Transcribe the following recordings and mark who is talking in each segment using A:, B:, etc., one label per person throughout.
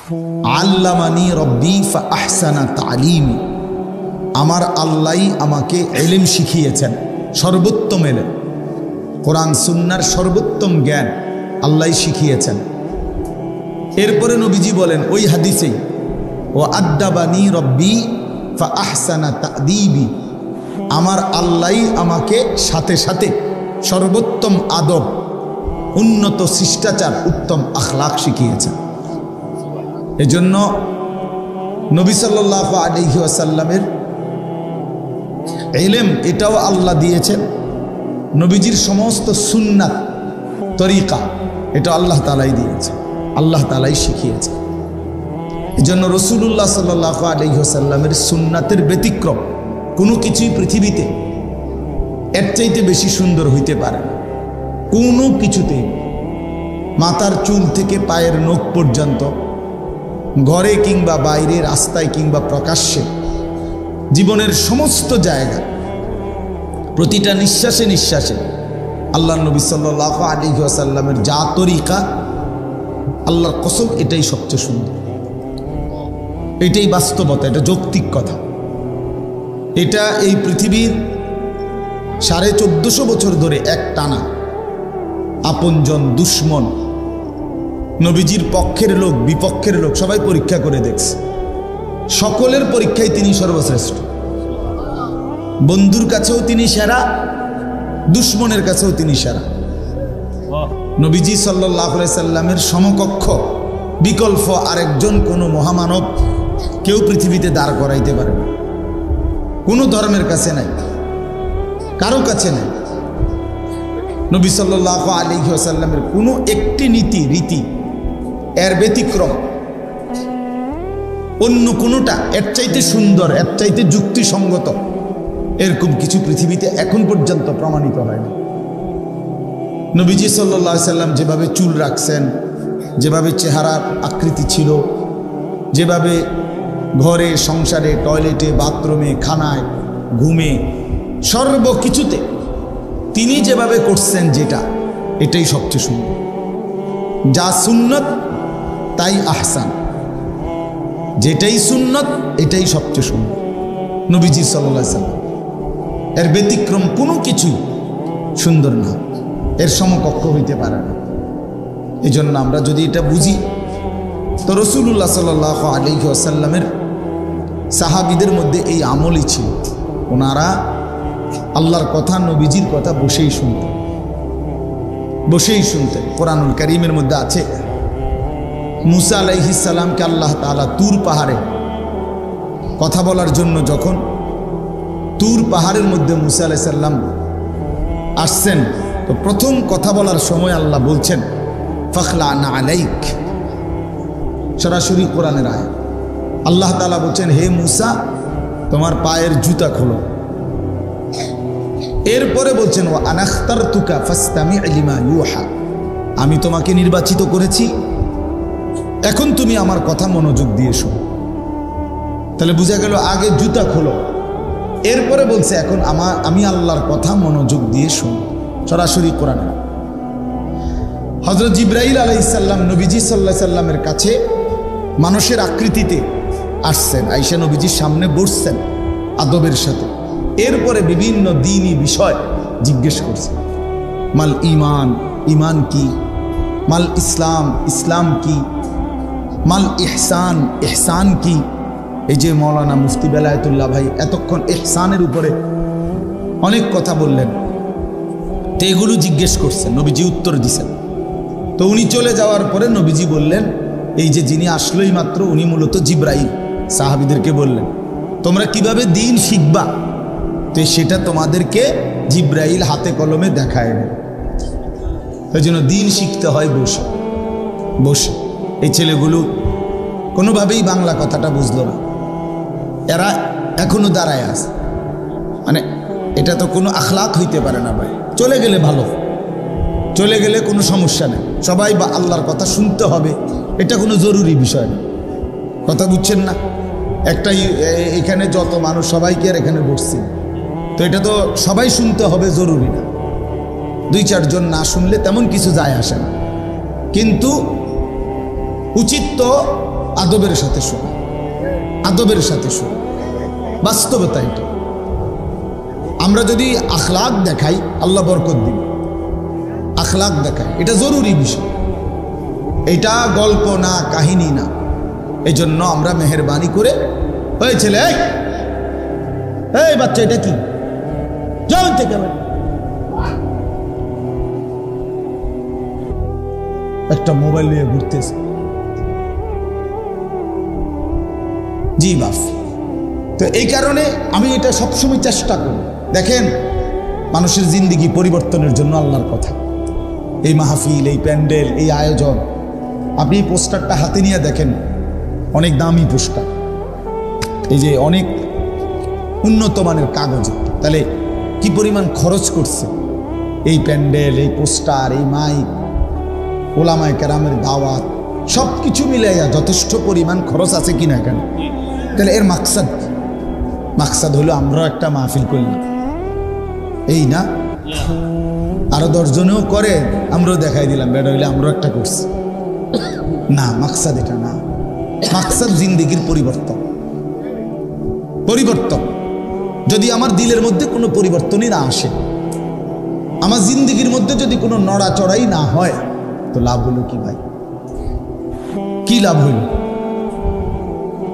A: আল্লামানি রব্বি ফা আহসানা তালিমি, আমার আল্লাহ আমাকে ইলম শিখিয়েছেন, সর্বোত্তম ইলম, কোরআন সুন্নাহর সর্বোত্তম জ্ঞান আল্লাহ শিখিয়েছেন। এরপরে নবীজি বলেন ওই হাদিসেই, ও আদ্দাবানি রব্বি ফা আহসানা তাদিবি, আমার আল্লাহ আমাকে সাথে সাথে সর্বোত্তম আদব, উন্নত শিষ্টাচার, উত্তম আখলাক শিখিয়েছেন। এজন্য নবী সাল্লাল্লাহু আলাইহি ওয়াসাল্লামের ইলম এটাও আল্লাহ দিয়েছেন, নবীজির সমস্ত সুন্নাত তরিকা এটা আল্লাহ তাআলাই দিয়েছেন, আল্লাহ তাআলাই শিখিয়েছেন। এজন্য রাসূলুল্লাহ সাল্লাল্লাহু আলাইহি ওয়াসাল্লামের সুন্নাতের ব্যতিক্রম কোনো কিছুই পৃথিবীতে এর চাইতে বেশি সুন্দর হইতে পারে না। কোনো কিছুতে মাথার চুল থেকে পায়ের নখ পর্যন্ত, ঘরে কিংবা বাইরে, রাস্তায় কিংবা প্রকাশ্যে, জীবনের সমস্ত জায়গা, প্রতিটা নিঃশ্বাসে নিঃশ্বাসে আল্লাহ নবী সাল্লাল্লাহু আলাইহি ওয়াসাল্লামের যা তরিকা, আল্লাহর কসম এটাই সবচেয়ে সুন্দর, এটাই বাস্তবতা, এটা যৌক্তিক কথা। এটা এই পৃথিবীর 1450 বছর ধরে এক টানা আপনজন দুশ্মন, নবীজির পক্ষের লোক বিপক্ষের লোক সবাই পরীক্ষা করে দেখছে, সকলের পরীক্ষায় তিনি সর্বশ্রেষ্ঠ। বন্ধুর কাছেও তিনি সেরা, দুশ্মনের কাছেও তিনি সেরা। নবীজি সাল্লাল্লাহু আলাইহি সাল্লামের সমকক্ষ বিকল্প আরেকজন কোনো মহামানব কেউ পৃথিবীতে দাঁড় করাইতে পারে না, কোনো ধর্মের কাছে নাই, কারো কাছে নাই। নবী সাল্লাল্লাহু আলাইহি ওয়াসাল্লামের কোনো একটি নীতি রীতি এর ব্যতিক্রম অন্য কোনোটা এর চাইতে সুন্দর, এর চাইতে যুক্তিসঙ্গত, এরকম কিছু পৃথিবীতে এখন পর্যন্ত প্রমাণিত হয়নি। নবীজি সাল্লাল্লাহু আলাইহি সাল্লাম যেভাবে চুল রাখছেন, যেভাবে চেহারার আকৃতি ছিল, যেভাবে ঘরে সংসারে টয়লেটে বাথরুমে খানায় ঘুমে সর্বকিছুতে তিনি যেভাবে করছেন, যেটা এটাই সবচেয়ে সুন্দর। যা সুন্নত তাই আহসান, যেটাই সুন্নত এটাই সবচেয়ে সুন্দর নবীজি সাল্লাল্লাহু আলাইহি সাল্লাম। এর ব্যতিক্রম কোনো কিছুই সুন্দর না, এর সমকক্ষ হইতে পারে না। এই জন্য আমরা যদি এটা বুঝি, তো রাসূলুল্লাহ সাল্লাল্লাহু আলাইহি ওয়াসাল্লামের সাহাবীদের মধ্যে এই আমলই ছিল, ওনারা আল্লাহর কথা, নবীজির কথা বসেই শুনতেন, বসেই শুনতেন। কোরআনুল কারীমের মধ্যে আছে, মুসা আলাইহিস সালামকে আল্লাহ তাআলা তুর পাহাড়ে কথা বলার জন্য যখন তুর পাহাড়ের মধ্যে মুসা আলাইহিস সালাম আসছেন, তো প্রথম কথা বলার সময় আল্লাহ বলছেন ফাখলা'না আলাইক, সরাসরি কোরআনের আয়াত। আল্লাহ তাআলা বলছেন, হে মুসা তোমার পায়ের জুতা খোলো। এরপরে বলছেন ওয়া আনাখতারতুকা ফাসতামি' লিমা ইউহা, আমি তোমাকে নির্বাচিত করেছি, এখন তুমি আমার কথা মনোযোগ দিয়ে শোনো। তাহলে বোঝা গেল আগে জুতা খোলো, এরপরে বলছে এখন আমি আল্লাহর কথা মনোযোগ দিয়ে শোনো, সরাসরি কোরআনে। হযরত জিবরাইল আলাইহিস সালাম নবীজি সাল্লাল্লাহু আলাইহি সাল্লামের কাছে মানুষের আকৃতিতে আসছেন, আয়েশা নবীজির সামনে বসছেন আদবের সাথে। এরপরে বিভিন্ন দ্বীনি বিষয় জিজ্ঞেস করছে, মাল ঈমান, ঈমান কি, মাল ইসলাম, ইসলাম কি, মাল ইহসান, ইহসান কি। এই যে মাওলানা মুফতি বেলায়েতুল্লাহ ভাই এতক্ষণ ইহসানের উপরে অনেক কথা বললেন, তো এগুলো জিজ্ঞেস করছেন, নবীজি উত্তর দিছেন। তো উনি চলে যাওয়ার পরে নবীজি বললেন, এই যে যিনি আসলোই মাত্র উনি মূলত জিবরাইল। সাহাবীদেরকে বললেন তোমরা কিভাবে দ্বীন শিখবা, তো সেটা তোমাদেরকে জিবরাইল হাতে কলমে দেখায় না। এই জন্য দ্বীন শিখতে হয় বসে বসে। এই ছেলেগুলো কোনোভাবেই বাংলা কথাটা বুঝলো না, এরা এখনো দাঁড়ায় আছে, মানে এটা তো কোনো আখলাক হইতে পারে না ভাই। চলে গেলে ভালো, চলে গেলে কোনো সমস্যা নেই, সবাই বা আল্লাহর কথা শুনতে হবে, এটা কোনো জরুরি বিষয় না। কথা বুঝছেন না? একটাই এখানে যত মানুষ সবাইকে আর এখানে বসছি, তো এটা তো সবাই শুনতে হবে জরুরি না, 2-4 জন না শুনলে তেমন কিছু যায় আসে না। কিন্তু উচিত তো আদবের সাথে শোনো, আদবের সাথে শোনো, বাস্তবতা এটা। আমরা যদি আখলাক দেখাই আল্লাহ বরকত দিবে, আখলাক দেখাই, এটা জরুরি বিষয়, এটা গল্প না, কাহিনী না। এই জন্য আমরা মেহেরবানি করে, ওই ছেলে, এই বাচ্চা, এটা কি, যাও থেকে একটা মোবাইল নিয়ে ঘুরতেছে, জি বাপ। তো এই কারণে আমি এটা সবসময় চেষ্টা করি। দেখেন, মানুষের জিন্দিগি পরিবর্তনের জন্য আল্লাহর কথা, এই মাহফিল, এই প্যান্ডেল, এই আয়োজন। আপনি এই পোস্টারটা হাতে নিয়ে দেখেন, অনেক দামি পোস্টার, এই যে অনেক উন্নত মানের কাগজ। তাহলে কি পরিমাণ খরচ করছে এই প্যান্ডেল, এই পোস্টার, এই মাইক, ওলামায়ে কেরামের দাওয়াত, সব কিছু মিলাইয়া যথেষ্ট পরিমাণ খরচ আছে কিনা কেন? তাহলে এর মাকসাদ হলো আমরা একটা মাহফিল করলাম, এই না? আরো 10 জনেও করে, আমরাও দেখাই দিলাম, বেটা হইলে আমরাও একটা করছি না। মাকসাদ এটা না, মাকসাদ জিন্দেগির পরিবর্তন। পরিবর্তন যদি আমার দিলের মধ্যে কোনো পরিবর্তনই না আসে, আমার জিন্দেগির মধ্যে যদি কোনো নড়াচড়াই না হয়, তো লাভ হলো কি ভাই? কি লাভ হইল?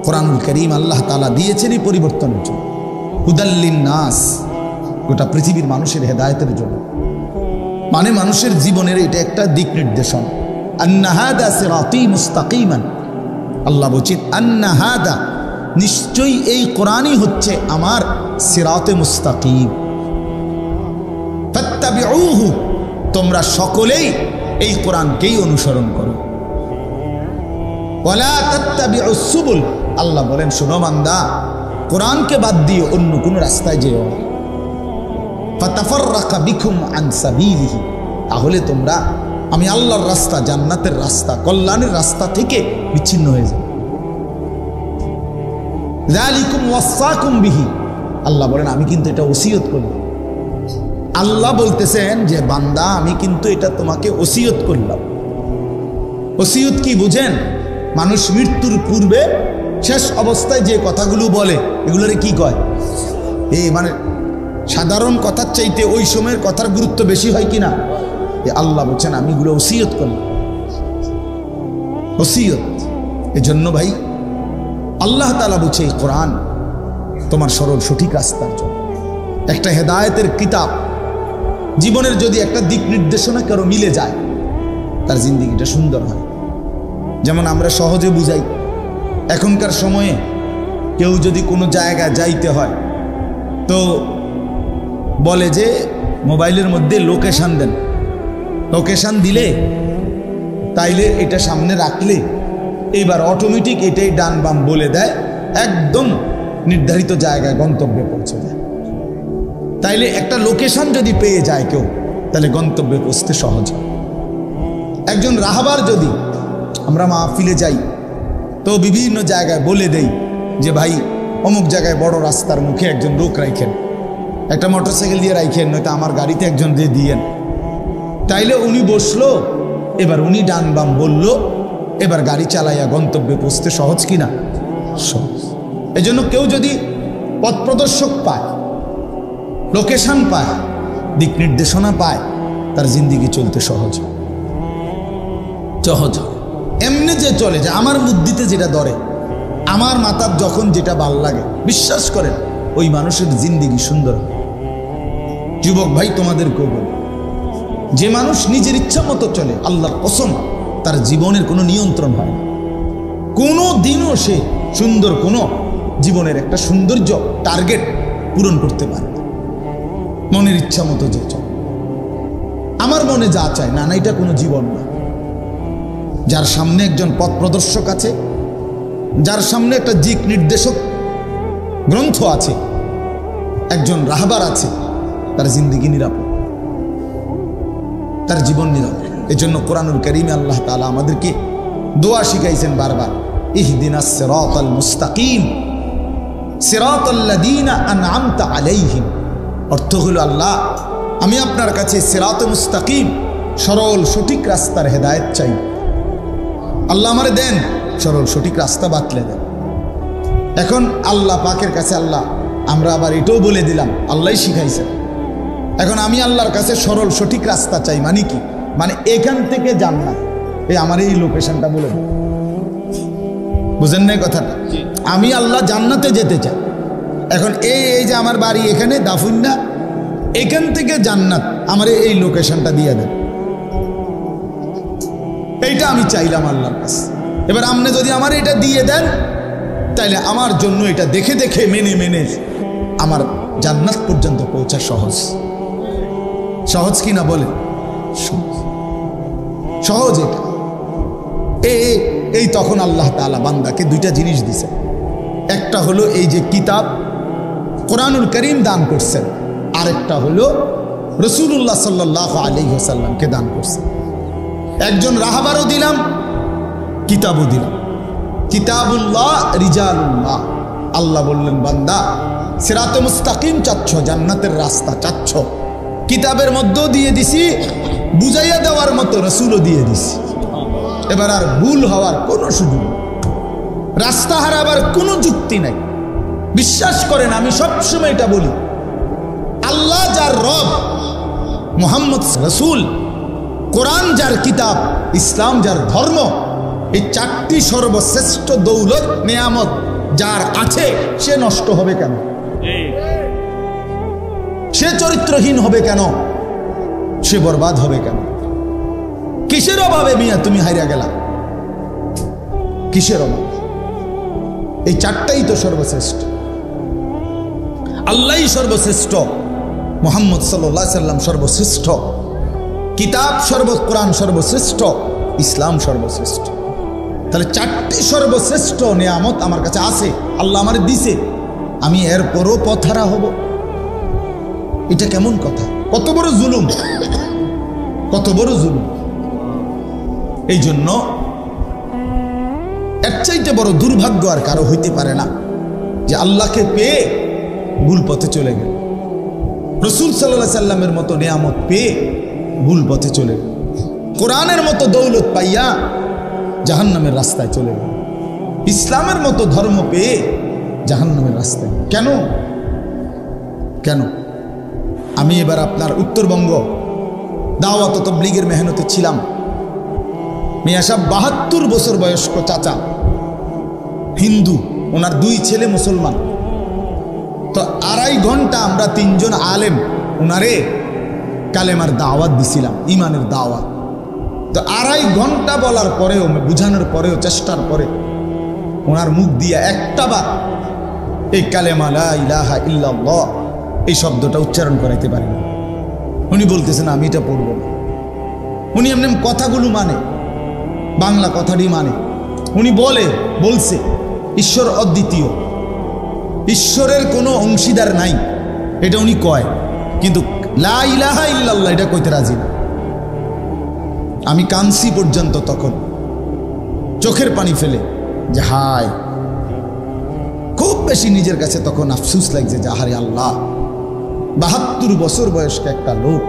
A: কোরআনুল কারীম আল্লাহ তাআলা দিয়েছেন এই পরিবর্তনের জন্য, হুদাল্লিন নাস, গোটা পৃথিবীর মানুষের হেদায়েতের জন্য। মানে মানুষের জীবনের এটা একটা দিক নির্দেশন। আন্না হাদা সিরাতি মুস্তাকিমান, আল্লাহ বলছেন আন্না হাদা, নিশ্চয়ই এই কোরআনই হচ্ছে আমার সিরাতে মুস্তাকিম। ফাত্তাবিউহু, তোমরা সকলেই এই কোরআনকেই অনুসরণ করো। ওয়ালা তাত্তাবিউস সুবুল, আল্লাহ বলেন শোনো বান্দা, কোরআনকে বাদ দিয়ে অন্য কোন রাস্তায় যেও না। ফাতাফাররাকা বিকুম আন সাবিলিহি, তাহলে তোমরা আমি আল্লাহর রাস্তা, জান্নাতের রাস্তা, কল্যাণের রাস্তা থেকে বিচ্ছিন্ন হয়ে যাবে। যালিকুম ওয়াসাকুম বিহি, আল্লাহ বলেন আমি কিন্তু এটা ওসিয়ত করলাম। আল্লাহ বলতেছেন যে বান্দা আমি কিন্তু এটা তোমাকে ওসিয়ত করলাম। ওসিয়ত কি বুঝেন? মানুষ মৃত্যুর পূর্বে শেষ অবস্থায় যে কথাগুলো বলে এগুলোরে কি কয়? এই মানে সাধারণ কথার চাইতে ওই সময়ের কথার গুরুত্ব বেশি হয় কিনা? আল্লাহ বলছেন আমি এগুলো ওসিয়ত করলাম। ওসিয়ত, এজন্য ভাই আল্লাহ তাআলা বলছে এই কোরআন তোমার সরল সঠিক রাস্তার জন্য, একটা হেদায়েতের কিতাব। জীবনের যদি একটা দিক নির্দেশনা কারো মিলে যায়, তার জিন্দেগিটা সুন্দর হয়। যেমন আমরা সহজে বুঝাই, এখনকার সময়ে কেউ যদি কোনো জায়গায় যাইতে হয় তো বলে যে মোবাইলের মধ্যে লোকেশন দেন, লোকেশন দিলে তাইলে এটা সামনে রাখলে এবার অটোমেটিক এটাই ডান বাম বলে দেয়, একদম নির্ধারিত জায়গায় গন্তব্যে পৌঁছে যায়। তাইলে একটা লোকেশন যদি পেয়ে যায় কেউ, তাহলে গন্তব্যে পৌঁছতে সহজ হয়। একজন রাহবার যদি, আমরা মাহফিলে যাই তো বিভিন্ন জায়গায় বলে দেই যে ভাই অমুক জায়গায় বড় রাস্তার মুখে একজন লোক রাখেন, একটা মোটরসাইকেল দিয়ে রাখেন, নয়তো আমার গাড়িতে একজন দিয়ে দিয়েন। তাইলে উনি বসলো, এবার উনি ডান বাম বলল, এবার গাড়ি চালাইয়া গন্তব্যে পৌঁছতে সহজ কিনা? সহজ। এই জন্য কেউ যদি পথ প্রদর্শক পায়, লোকেশন পায়, দিক নির্দেশনা পায়, তার জিন্দিগি চলতে সহজ সহজ। এমনি যে চলে যে আমার বুদ্ধিতে যেটা ধরে, আমার মাথার যখন যেটা ভাল লাগে, বিশ্বাস করেন ওই মানুষের জিন্দিগি সুন্দর। যুবক ভাই তোমাদেরকেও বলি, যে মানুষ নিজের ইচ্ছা মতো চলে, আল্লাহর কসম তার জীবনের কোনো নিয়ন্ত্রণ হয় না। কোনো দিনও সে সুন্দর কোনো জীবনের একটা সৌন্দর্য টার্গেট পূরণ করতে পারে না। মনের ইচ্ছা মতো যে চলে, আমার মনে যা চায় না, না এটা কোনো জীবন না। যার সামনে একজন পথ প্রদর্শক আছে, যার সামনে একটা দিক নির্দেশক গ্রন্থ আছে, একজন রাহবার আছে, তার জিন্দেগি নিরাপদ, তার জীবন নিরাপদ। এজন্য কোরআনুল কারীমে আল্লাহ তাআলা আমাদেরকে দোয়া শিখাইছেন বারবার, ইহদিনাস সিরাতাল মুস্তাকিম সিরাতাল্লাযীনা আনআমতা আলাইহিম। অর্থ হলো আল্লাহ আমি আপনার কাছে সিরাতে মুস্তাকিম, সরল সঠিক রাস্তার হেদায়েত চাই। আল্লাহ আমারে দেন, সরল সঠিক রাস্তা বাতলে দেন। এখন আল্লাহ পাকের কাছে আল্লাহ আমরা আবার এটাও বলে দিলাম, আল্লাহই শিখাইছেন। এখন আমি আল্লাহর কাছে সরল সঠিক রাস্তা চাই, মানে কি? মানে এখান থেকে জান্নাত, এই আমার এই লোকেশনটা বলে বুঝেন না কথাটা? আমি আল্লাহ জান্নাতে যেতে চাই। এখন এই যে আমার বাড়ি এখানে দাফুন্না, এখান থেকে জান্নাত আমার এই লোকেশনটা দিয়ে দেন, এইটা আমি চাইলাম আল্লাহর কাছে। এবার আপনি যদি আমার এটা দিয়ে দেন তাইলে আমার জন্য এটা দেখে দেখে মেনে মেনে আমার জান্নাত পর্যন্ত পৌঁছা সহজ। সহজ কি না বলে? সহজ এটা। এই তখন আল্লাহ তাআলা বান্দাকে দুইটা জিনিস দিছে। একটা হলো এই যে কিতাব কোরআনুল কারীম দান করছেন, আরেকটা হলো রাসূলুল্লাহ সাল্লাল্লাহু আলাইহি ওয়াসাল্লামকে দান করছেন। একজন রাহবারও দিলাম, কিতাবও দিলাম। কিতাবুল্লাহ রিজালুল্লাহ। আল্লাহ বললেন, বান্দা সিরাতে মুস্তাকিম চাচ্ছ, জান্নাতের রাস্তা চাচ্ছ, কিতাবের মধ্যেও দিয়ে দিছি, বুঝাইয়া দেওয়ার মতো রাসূলও দিয়ে দিছি। এবার আর ভুল হওয়ার কোনো সুযোগ নেই, রাস্তা হারাবার কোনো যুক্তি নাই। বিশ্বাস করেন, আমি সবসময় এটা বলি, আল্লাহ যার রব, মুহাম্মদ রাসূল, কোরআন যার কিতাব, ইসলাম যার ধর্ম, এই চারটি সর্বশ্রেষ্ঠ দৌলত নেয়ামত যার আছে, সে নষ্ট হবে কেন? সে চরিত্রহীন হবে কেন? সে বরবাদ হবে কেন? কিসের অভাবে মিয়া তুমি হারিয়া গেলা? কিসের অভাব? এই চারটাই তো সর্বশ্রেষ্ঠ। আল্লাহই সর্বশ্রেষ্ঠ, মুহাম্মদ সাল্লাল্লাহু আলাইহি সাল্লাম সর্বশ্রেষ্ঠ, কিতাব কোরআন সর্বশ্রেষ্ঠ, ইসলাম সর্বশ্রেষ্ঠ। তাহলে চারটি সর্বশ্রেষ্ঠ নিয়ামত আমার কাছে আছে, আল্লাহ আমার দিছে, আমি এরপরও পথহারা হব? এটা কেমন কথা? কত বড় জুলুম, কত বড় জুলুম। এই জন্য এর চাইতে বড় দুর্ভাগ্য আর কারো হইতে পারে না যে আল্লাহকে পেয়ে ভুল পথে চলে গেল, রাসূল সাল্লাল্লাহু আলাইহি সাল্লামের মতো নিয়ামত পেয়ে ভুল পথে চলে গেল, কোরআনের মতো দৌলত পাইয়া জাহান্নামের রাস্তায় চলে গেল, ইসলামের মতো ধর্ম পেয়ে জাহান্নামের রাস্তায়। কেন? কেন? আমি এবার আপনার উত্তরবঙ্গ দাওয়াত ও তাবলীগের মেহনতে ছিলাম। মিয়া সাহেব ৭২ বছর বয়স্ক চাচা, হিন্দু, ওনার 2 ছেলে মুসলমান। তো 2.5 ঘন্টা আমরা 3 জন আলেম ওনারে কালেমার দাওয়াত দিছিলাম, ইমানের দাওয়াত। তো 2.5 ঘন্টা বলার পরেও, বুঝানোর পরেও, চেষ্টার পরে ওনার মুখ দিয়ে একটা বার এই কালেমা লা ইলাহা ইল্লাল্লাহ এই শব্দটা উচ্চারণ করাইতে পারি না। উনি বলতেছেন আমি এটা পড়ব না। উনি এমনি কথাগুলো মানে, বাংলা কথাটি মানে। উনি বলছে ঈশ্বর অদ্বিতীয়, ঈশ্বরের কোনো অংশীদার নাই, এটা উনি কয়, কিন্তু লা ইলাহা ইল্লাল্লাহ এটা কইতে রাজি না। আমি কাঁদছি পর্যন্ত তখন, চোখের পানি ফেলে, যে হায়, খুব বেশি নিজের কাছে তখন আফসোস লাগছে যে আহারে আল্লাহ, ৭২ বছর বয়স্ক একটা লোক,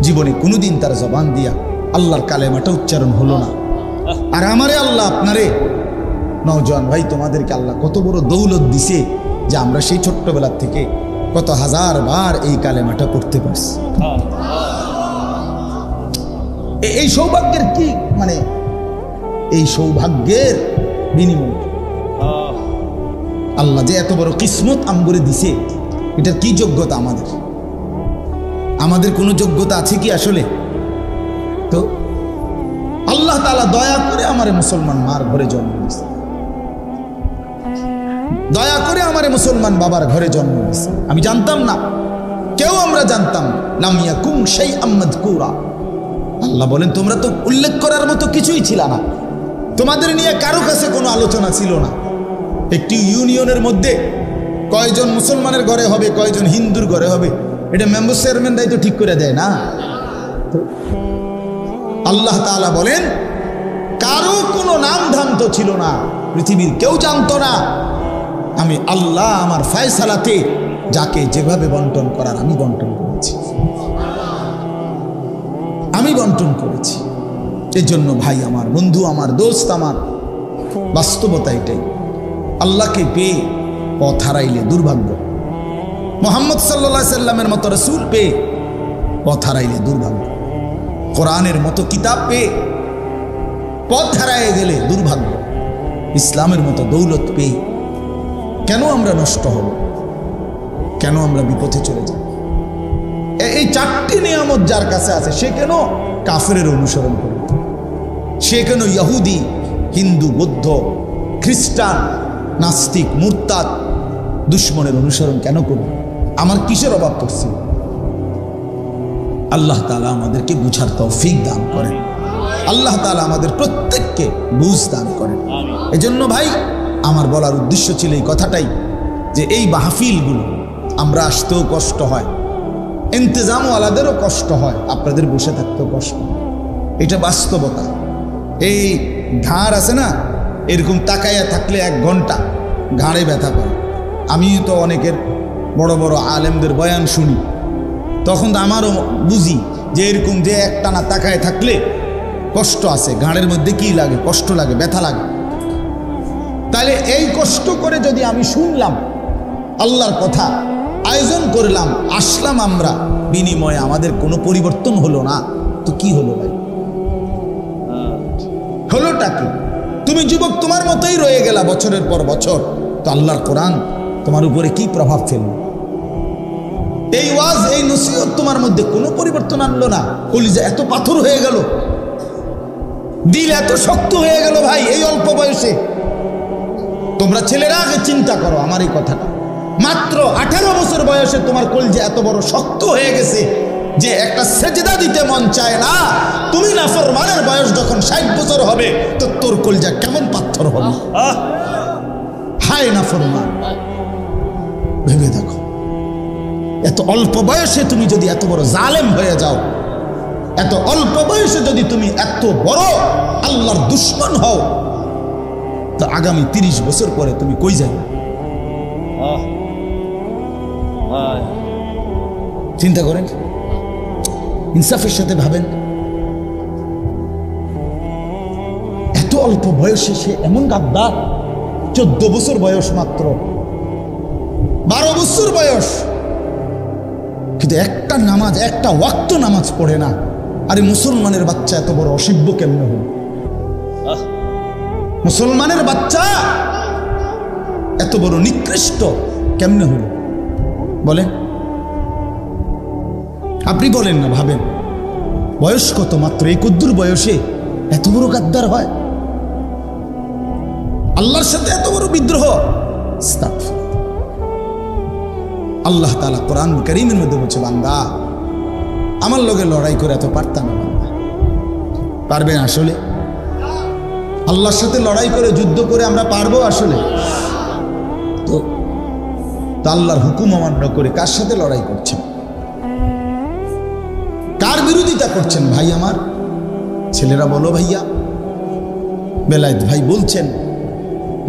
A: জীবনে কোনোদিন তার জবান দিয়া আল্লাহর কালেমাটা উচ্চারণ হলো না। আর আমারে আল্লাহ, আপনারে নওজোয়ান ভাই, তোমাদেরকে আল্লাহ কত বড় দৌলত দিছে যে আমরা সেই ছোট্টবেলার থেকে কত হাজার বার এই কালেমাটা পড়তে পারছি। এই সৌভাগ্যের কি মানে, এই সৌভাগ্যের বিনিময় আল্লাহ যে এত বড় কিসমত আমগরে দিছে, এটার কি যোগ্যতা আমাদের? আমাদের কোনো যোগ্যতা আছে কি আসলে? তো আল্লাহ তাআলা দয়া করে আমারে মুসলমান মার ঘরে জন্ম দিয়েছে, দয়া করে আমারে মুসলমান বাবার ঘরে জন্ম দিয়েছে। আমি জানতাম না, কেউ আমরা জানতাম না। লাম ইয়াকুম শাইআম মাযকুরা। আল্লাহ বলেন তোমরা তো উল্লেখ করার মতো কিছুই ছিল না, তোমাদের নিয়ে কারো কাছে কোনো আলোচনা ছিল না। একটি ইউনিয়নের মধ্যে কয়জন মুসলমানের ঘরে হবে, কয়জন হিন্দুর ঘরে হবে, এটা মেম্বার চেয়ারম্যানরাই তো ঠিক করে দেয় না। আল্লাহ তাআলা বলেন কারো কোনো নাম ধাম তো ছিল না, পৃথিবীর কেউ জানতো না। আমি আল্লাহ আমার ফয়সালাতে যাকে যেভাবে বন্টন করার আমি বন্টন করেছি, আমি বন্টন করেছি। এই জন্য ভাই আমার, বন্ধু আমার, দোস্ত আমার, বাস্তবতা এটাই। আল্লাহকে পেয়ে পথ হারাইলে দুর্ভাগ্য, মুহাম্মদ সাল্লাল্লাহু আলাইহি সাল্লামের মতো রাসূল পেয়ে পথ হারাইলে দুর্ভাগ্য, কোরআনের মতো কিতাব পেয়ে পথ হারায় গেলে দুর্ভাগ্য, ইসলামের মতো দৌলত পেয়ে কেন আমরা নষ্ট হব, কেন আমরা বিপথে চলে যাব? এই চারটি নিয়ামত যার কাছে আছে সে কেন কাফেরের অনুসরণ করবে? সে কেন ইহুদি, হিন্দু, বৌদ্ধ, খ্রিস্টান, নাস্তিক, মুরতাদ, দুশ্মনের অনুসরণ কেন করবে? আমার কিসের অভাব পড়ছে? আল্লাহ তাআলা আমাদেরকে বুঝার তৌফিক দান করেন, আল্লাহ তাআলা আমাদের প্রত্যেককে বুঝ দান করেন। এজন্য ভাই আমার বলার উদ্দেশ্য ছিল এই কথাটাই, যে এই মাহফিলগুলো আমরা আসতেও কষ্ট হয়, ইন্তজামওয়ালাদেরও কষ্ট হয়, আপনাদের বসে থাকতেও কষ্ট, এটা বাস্তবতা। এই ঘাড় আছে না, এরকম তাকাইয়া থাকলে 1 ঘন্টা ঘাড়ে ব্যথা করে। আমি তো অনেকের বড় বড় আলেমদের বয়ান শুনি, তখন তো আমারও বুঝি যে এরকম যে একটানা তাকায় থাকলে কষ্ট আছে, ঘাড়ের মধ্যে কি লাগে, কষ্ট লাগে, ব্যথা লাগে। তাহলে এই কষ্ট করে যদি আমি শুনলাম আল্লাহর কথা, আয়োজন করলাম, আসলাম আমরা, বিনিময়ে আমাদের কোনো পরিবর্তন হলো না, তো কি হলো ভাই? হলোটা কি? তুমি যুবক তোমার মতোই রয়ে গেলা বছরের পর বছর, তো আল্লাহর কোরআন তোমার উপরে কি প্রভাব ফেলল? এই ওয়াজ, এই নসিহত তোমার মধ্যে কোনো পরিবর্তন আনলো না। কলিজা এত পাথর হয়ে গেল, দিল এত শক্ত হয়ে গেল ভাই এই অল্প বয়সে। তোমরা ছেলেরা আগে চিন্তা করো আমার এই কথাটা, মাত্র 18 বছর বয়সে তোমার কলিজা এত বড় শক্ত হয়ে গেছে যে একটা সেজদা দিতে মন চায় না। তুমি নাফরমানের বয়স যখন 60 বছর হবে তো তোর কলিজা কেমন পাথর হবে? হায় নাফরমান, ভেবে দেখো, এত অল্প বয়সে তুমি যদি এত বড় জালেম হয়ে যাও, এত অল্প বয়সে যদি তুমি এত বড় আল্লাহর দুশমন হও, তো আগামী 30 বছর পরে তুমি কই যাবে? চিন্তা করেন, ইনসাফের সাথে ভাবেন। এত অল্প বয়সে সে এমন গাদ্দার, 14 বছর বয়স, মাত্র 12 বছর বয়স, কিন্তু একটা নামাজ, একটা ওয়াক্ত নামাজ পড়ে না। আরে মুসলমানের বাচ্চা এত বড় অসভ্য কেমনে হল? মুসলমানের বাচ্চা এত বড় নিকৃষ্ট কেমনে হল বলেন? আপনি বলেন না, ভাবেন, বয়স কত মাত্র, এই কদ্দুর বয়সে এত বড় গাদ্দার হয়, আল্লাহর সাথে এত বড় বিদ্রোহ। আল্লাহ তাআলা কোরআন কারীমের মধ্যে বলছে, বান্দা আমার লগে লড়াই করে এত পারতাম না। বান্দা পারবেন আসলে? আল্লাহর সাথে লড়াই করে, যুদ্ধ করে আমরা পারবো আসলে? তো আল্লাহর হুকুম অমান্য করে কার সাথে লড়াই করছেন? কার বিরোধিতা করছেন ভাই আমার? ছেলেরা বলো ভাইয়া। বেলায়েত ভাই বলছেন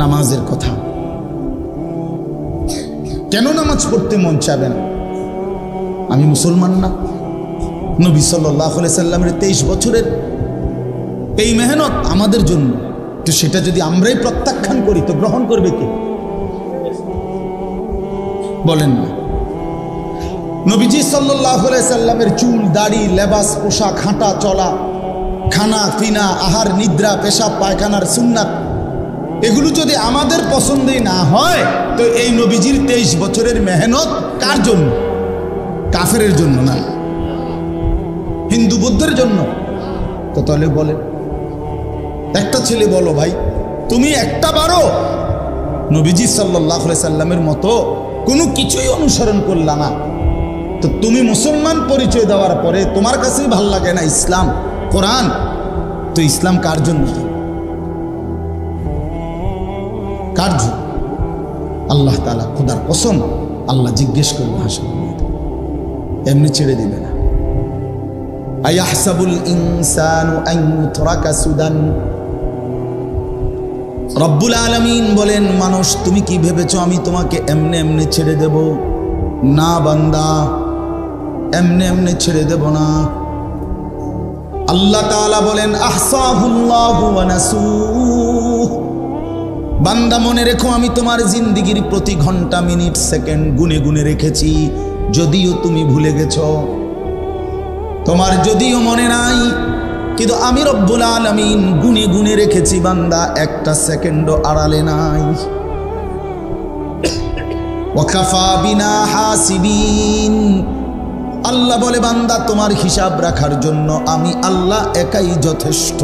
A: নামাজের কথা, কেন নামাজ পড়তে মন চাবে না? আমি মুসলমান না? নবী সাল্লাল্লাহু আলাইহি সাল্লামের 23 বছরের এই মেহনত আমাদের জন্য, তো সেটা যদি আমরাই প্রত্যাখ্যান করি তো গ্রহণ করবে কে? বলেন না। নবীজি সাল্লাল্লাহু আলাইহি সাল্লামের চুল, দাড়ি, লেবাস, পোশাক, হাঁটা চলা, খানা পিনা, আহার, নিদ্রা, পেশাব পায়খানার সুন্নাত, এগুলো যদি আমাদের পছন্দই না হয় তো এই নবীজির 23 বছরের মেহনত কার জন্য? কাফেরের জন্য না, হিন্দু বৌদ্ধের জন্য। তো তাহলে বলেন, একটা ছেলে বলো ভাই, তুমি একটা বারো নবীজি সাল্লাল্লাহু আলাইহি সাল্লামের মতো কোনো কিছুই অনুসরণ করলা না, তো তুমি মুসলমান পরিচয় দেওয়ার পরে তোমার কাছেই ভাল লাগে না ইসলাম, কোরআন, তো ইসলাম কার জন্য? কার জন্য? আল্লাহ তাআলা, খোদার কসম, আল্লাহ জিজ্ঞেস করবে হাসর, এমনি ছেড়ে দিবে না। আয়াহসাবুল ইনসানু আন ইউতরাকা সুদান। রব্বুল আলামিন বলেন, মানুষ তুমি কি ভেবেছো আমি তোমাকে এমনি এমনি ছেড়ে দেব? না বান্দা, এমনি এমনি ছেড়ে দেব না। আল্লাহ তাআলা বলেন, আহসাহুল্লাহু ওয়া নাসুহ, বান্দা মনে রেখো, আমি তোমার জিন্দেগির প্রতি ঘন্টা মিনিট সেকেন্ড গুনে গুনে রেখেছি, যদিও তুমি ভুলে গেছো, তোমার যদিও মনে নাই, কিন্তু আমি রব্বুল আলামিন গুনে গুনে রেখেছি বান্দা, একটা সেকেন্ডও আড়ালে নাই। ওয়াকাফা বিনা হাসিবিন, আল্লাহ বলে বান্দা তোমার হিসাব রাখার জন্য আমি আল্লাহ একাই যথেষ্ট।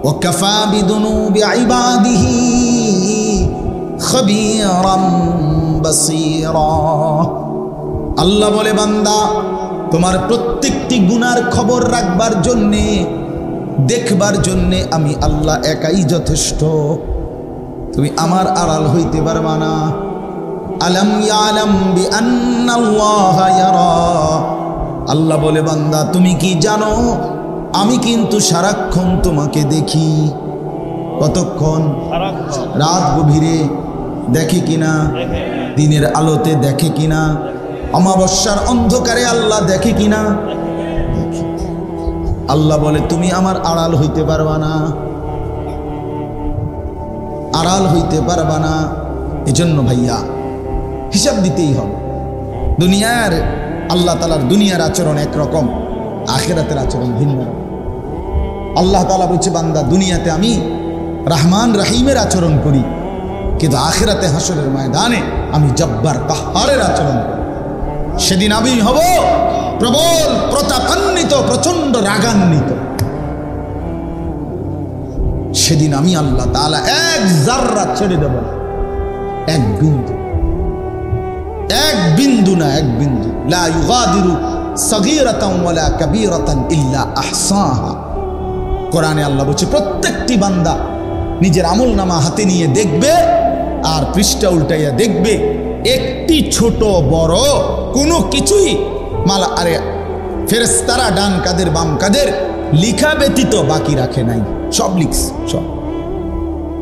A: ওয়াকাফা বিদুনুবি ইবাদিহি খবীরাম বাসীরা, আল্লাহ বলে বান্দা তোমার প্রত্যেকটি গুনার খবর রাখবার জন্যে, দেখবার জন্যে আমি আল্লাহ একাই যথেষ্ট। তুমি আমার আড়াল হইতে পারবা না। আলাম ইয়ালাম বিআন্নাল্লাহা ইয়ারা, আল্লাহ বলে বান্দা তুমি কি জানো আমি কিন্তু সারাক্ষণ তোমাকে দেখি। কতক্ষণ? রাত গভীরে দেখে কিনা, দিনের আলোতে দেখে কিনা, অমাবস্যার অন্ধকারে আল্লাহ দেখে কিনা। আল্লাহ বলে তুমি আমার আড়াল হইতে পারবা না, আড়াল হইতে পারবা না। এজন্য ভাইয়া হিসাব দিতেই হবে। দুনিয়ার আল্লাহ তাআলার দুনিয়ার আচরণ একরকম, আখিরাতের আচরণ ভিন্ন। আল্লাহ তাআলা বলছে বান্দা দুনিয়াতে আমি রহমান রহিমের আচরণ করি, কিন্তু আখিরাতে হাসরের ময়দানে আমি জব্বার কাহ্হারের আচরণ করি। সেদিন আমি হব প্রবল প্রতাপান্বিত, প্রচন্ড রাগান্বিত। সেদিন আমি আল্লাহ তাআলা এক জাররা ছেড়ে দেব, এক বিন্দু, এক বিন্দু না, এক বিন্দু। লা ইউগাদিরু সগীরাতান ওয়ালা কাবীরাতান ইল্লা আহসাহা। কোরআনে আল্লাহ বলছে প্রত্যেকটি বান্দা নিজের আমলনামা হাতে নিয়ে দেখবে, আর পৃষ্ঠা উল্টাইয়া দেখবে একটি ছোট বড় কোনো কিছুই মালা আরে ফেরেশতারা ডান কাদের বাম কাদের লিখা ব্যতীত বাকি রাখে নাই, সব লিখছে। সব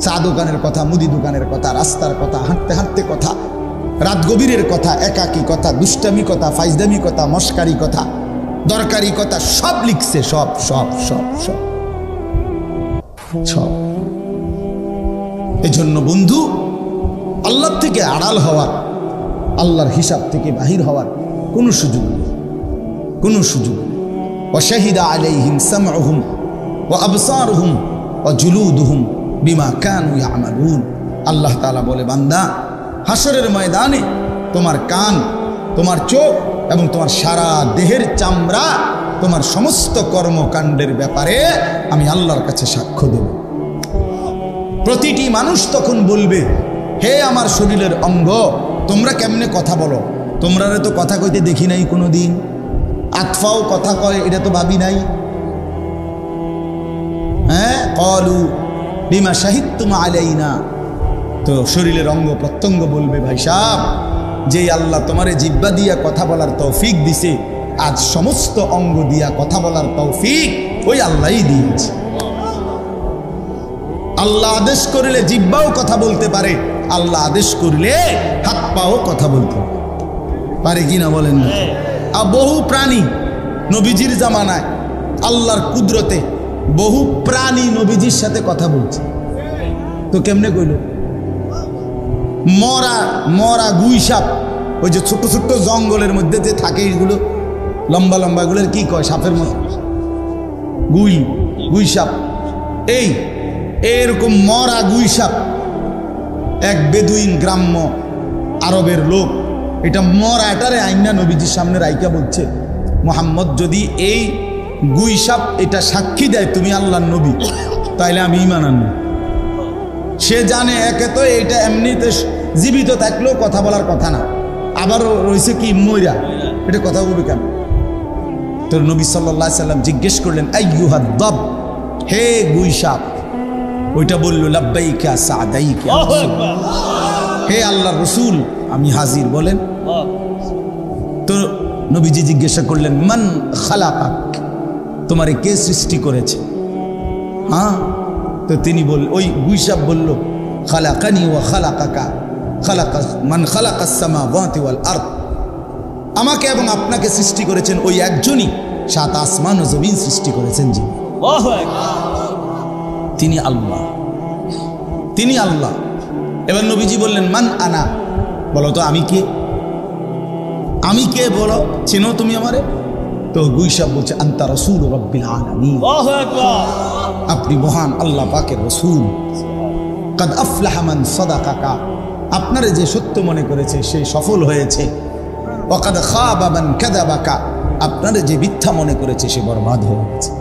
A: চা দোকানের কথা, মুদি দোকানের কথা, রাস্তার কথা, হাঁটতে হাঁটতে কথা, রাত গভীরের কথা, একাকী কথা, দুষ্টামি কথা, ফাইজদামি কথা, মস্কারি কথা, দরকারি কথা, সব লিখছে। সব সব সব সব সব। এজন্য বন্ধু আল্লাহ থেকে আড়াল হওয়ার, আল্লাহর হিসাব থেকে বাহির হওয়ার কোনো সুযোগ নেই, কোনো সুযোগ নেই। ওয়াশাহিদা আলাইহিম সামউহুম ওয়া আবসারুহুম ওয়া জুলুদুহুম বিমা কানু ইয়ামালুন। আল্লাহ তাআলা বলে বান্দা হাসরের ময়দানে তোমার কান, তোমার চোখ এবং তোমার সারা দেহের চামড়া তোমার সমস্ত কর্মকাণ্ডের ব্যাপারে আমি আল্লাহর কাছে সাক্ষ্য দেব। প্রতিটি মানুষ তখন বলবে হে আমার শরীরের অঙ্গ, তোমরা কেমনে কথা বলো? তোমরা তো কথা কইতে দেখি নাই কোনো দিন, আতফাও কথা কয় এটা তো ভাবি নাই। হ্যাঁ, ক্বালু বিমা শাহিদতুম আলাইনা। তো শরীরের অঙ্গ প্রত্যঙ্গ বলবে ভাই সাহেব, যেই আল্লাহ তোমারে জিহ্বা দিয়া কথা বলার তৌফিক দিছে, আজ সমস্ত অঙ্গ দিয়া কথা বলার তৌফিক ওই আল্লাহই দিয়েছে। আল্লাহ আদেশ করলে জিহ্বাও কথা বলতে পারে, আল্লাহ আদেশ করলে হাত পাও কথা বলতে পারে কিনা বলেন না? আর বহু প্রাণী নবীজির জামানায় আল্লাহর কুদরতে বহু প্রাণী নবীজির সাথে কথা বলছে। তো কেমনে কইল? মরা মরা গুই সাপ, ওই যে ছোট ছোট জঙ্গলের মধ্যে যে থাকে এগুলো লম্বা লম্বা, এগুলোর কি কয়? সাপের মতো গুই, গুই সাপ। এই এরকম মরা গুই সাপ এক বেদুইন গ্রাম্য আরবের লোক এটা মরা এটারে আইনা নবীজির সামনে রাইকা বলছে, মুহাম্মদ যদি এই গুই সাপ এটা সাক্ষী দেয় তুমি আল্লাহর নবী, তাইলে আমি ঈমান আনবো। সে জানে একে তো এটা এমনিতে জীবিত থাকলেও কথা বলার কথা না, আবার রয়েছে কি মইরা, এটা কথা বলবে কেন? তো নবী সাল্লাল্লাহু আলাইহি সাল্লাম জিজ্ঞেস করলেন আইয়ুহাদ দাব, হে গুই সাপ। ওইটা বলল লাব্বাইকা সাদাইকা, হে আল্লাহর রাসূল আমি হাজির, বলেন। তো নবীজি জিজ্ঞাসা করলেন মান খালাকাক, তোমারে কে সৃষ্টি করেছে? হ্যাঁ, তো তিনি ওই গুই সাপ বলল খালাকানি ওয়া খালাকাকা, খালাকা মান খালাকাস সামাওয়াতি ওয়াল আরদ, আমাকে এবং আপনাকে সৃষ্টি করেছেন ওই একজনই, সাত আসমান ও জমিন সৃষ্টি করেছেন যিনি। তিনি আল্লাহ, তিনি আল্লাহ। এবার নবীজি বললেন মান আনা, বলো তো আমি কে, আমি কে বলো, চেনো তুমি আমারে? তো গুইসাব বলছে আনতা রাসূল রাব্বিল আলামিন, আল্লাহু আকবার, আপনি মহান আল্লাহ পাকের রাসূল। কাদ আফলাহা মান সাদাকাকা, আপনারে যে সত্য মনে করেছে সে সফল হয়েছে। ওয়া কাদ খাবা মান কাযাবাকা, আপনারে যে মিথ্যা মনে করেছে সে বরবাদ হয়ে গেছে।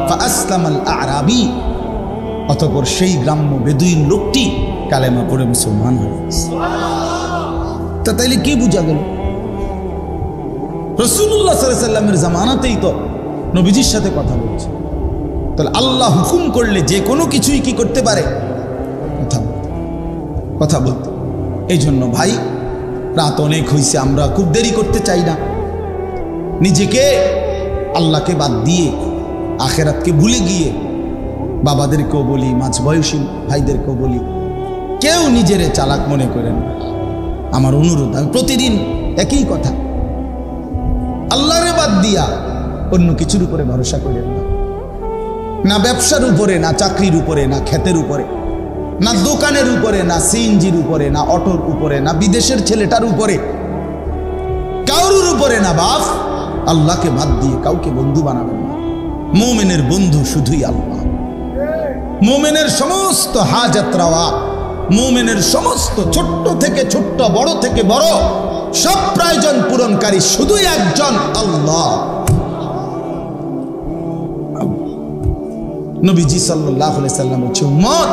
A: ফাআসলামাল আ'রাবী, অতঃপর সেই গ্রাম্য বেদুইন লোকটি কালেমা পড়ে মুসলমান হয়ে গেছে। তা তাইলে কি বুঝা গেল? রাসূলুল্লাহ সাল্লাল্লাহু আলাইহি ওয়াসাল্লামের জামানাতেই তো নবীজির সাথে কথা বলছে, তাহলে আল্লাহ হুকুম করলে যে কোনো কিছুই কি করতে পারে, কথা বলতে। এই জন্য ভাই রাত অনেক হয়েছে, আমরা খুব দেরি করতে চাই না। নিজেকে আল্লাহকে বাদ দিয়ে আখেরাতকে ভুলে গিয়ে বাবাদেরকেও বলি, মাঝবয়সী ভাইদেরকেও বলি, কেউ নিজেরে চালাক মনে করেন না। আমার অনুরোধ, আমি প্রতিদিন একই কথা, আল্লাহরে বাদ দিয়া অন্য কিছুর উপরে ভরসা করেন না। না ব্যবসার উপরে, না চাকরির উপরে, না ক্ষেতের উপরে, না দোকানের উপরে, না সিএনজির উপরে, না অটোর উপরে, না বিদেশের ছেলেটার উপরে, কারোর উপরে না বাপ। আল্লাহকে বাদ দিয়ে কাউকে বন্ধু বানাবেন না। মুমিনের বন্ধু শুধুই আল্লাহ। মুমিনের সমস্ত হাজাত রাওয়া, মুমিনের সমস্ত ছোট্ট থেকে ছোট্ট, বড় থেকে বড় সব প্রয়োজন পূরণকারী শুধুই একজন আল্লাহ। নবীজি সাল্লাল্লাহু আলাইহি সাল্লাম বলছে, উম্মত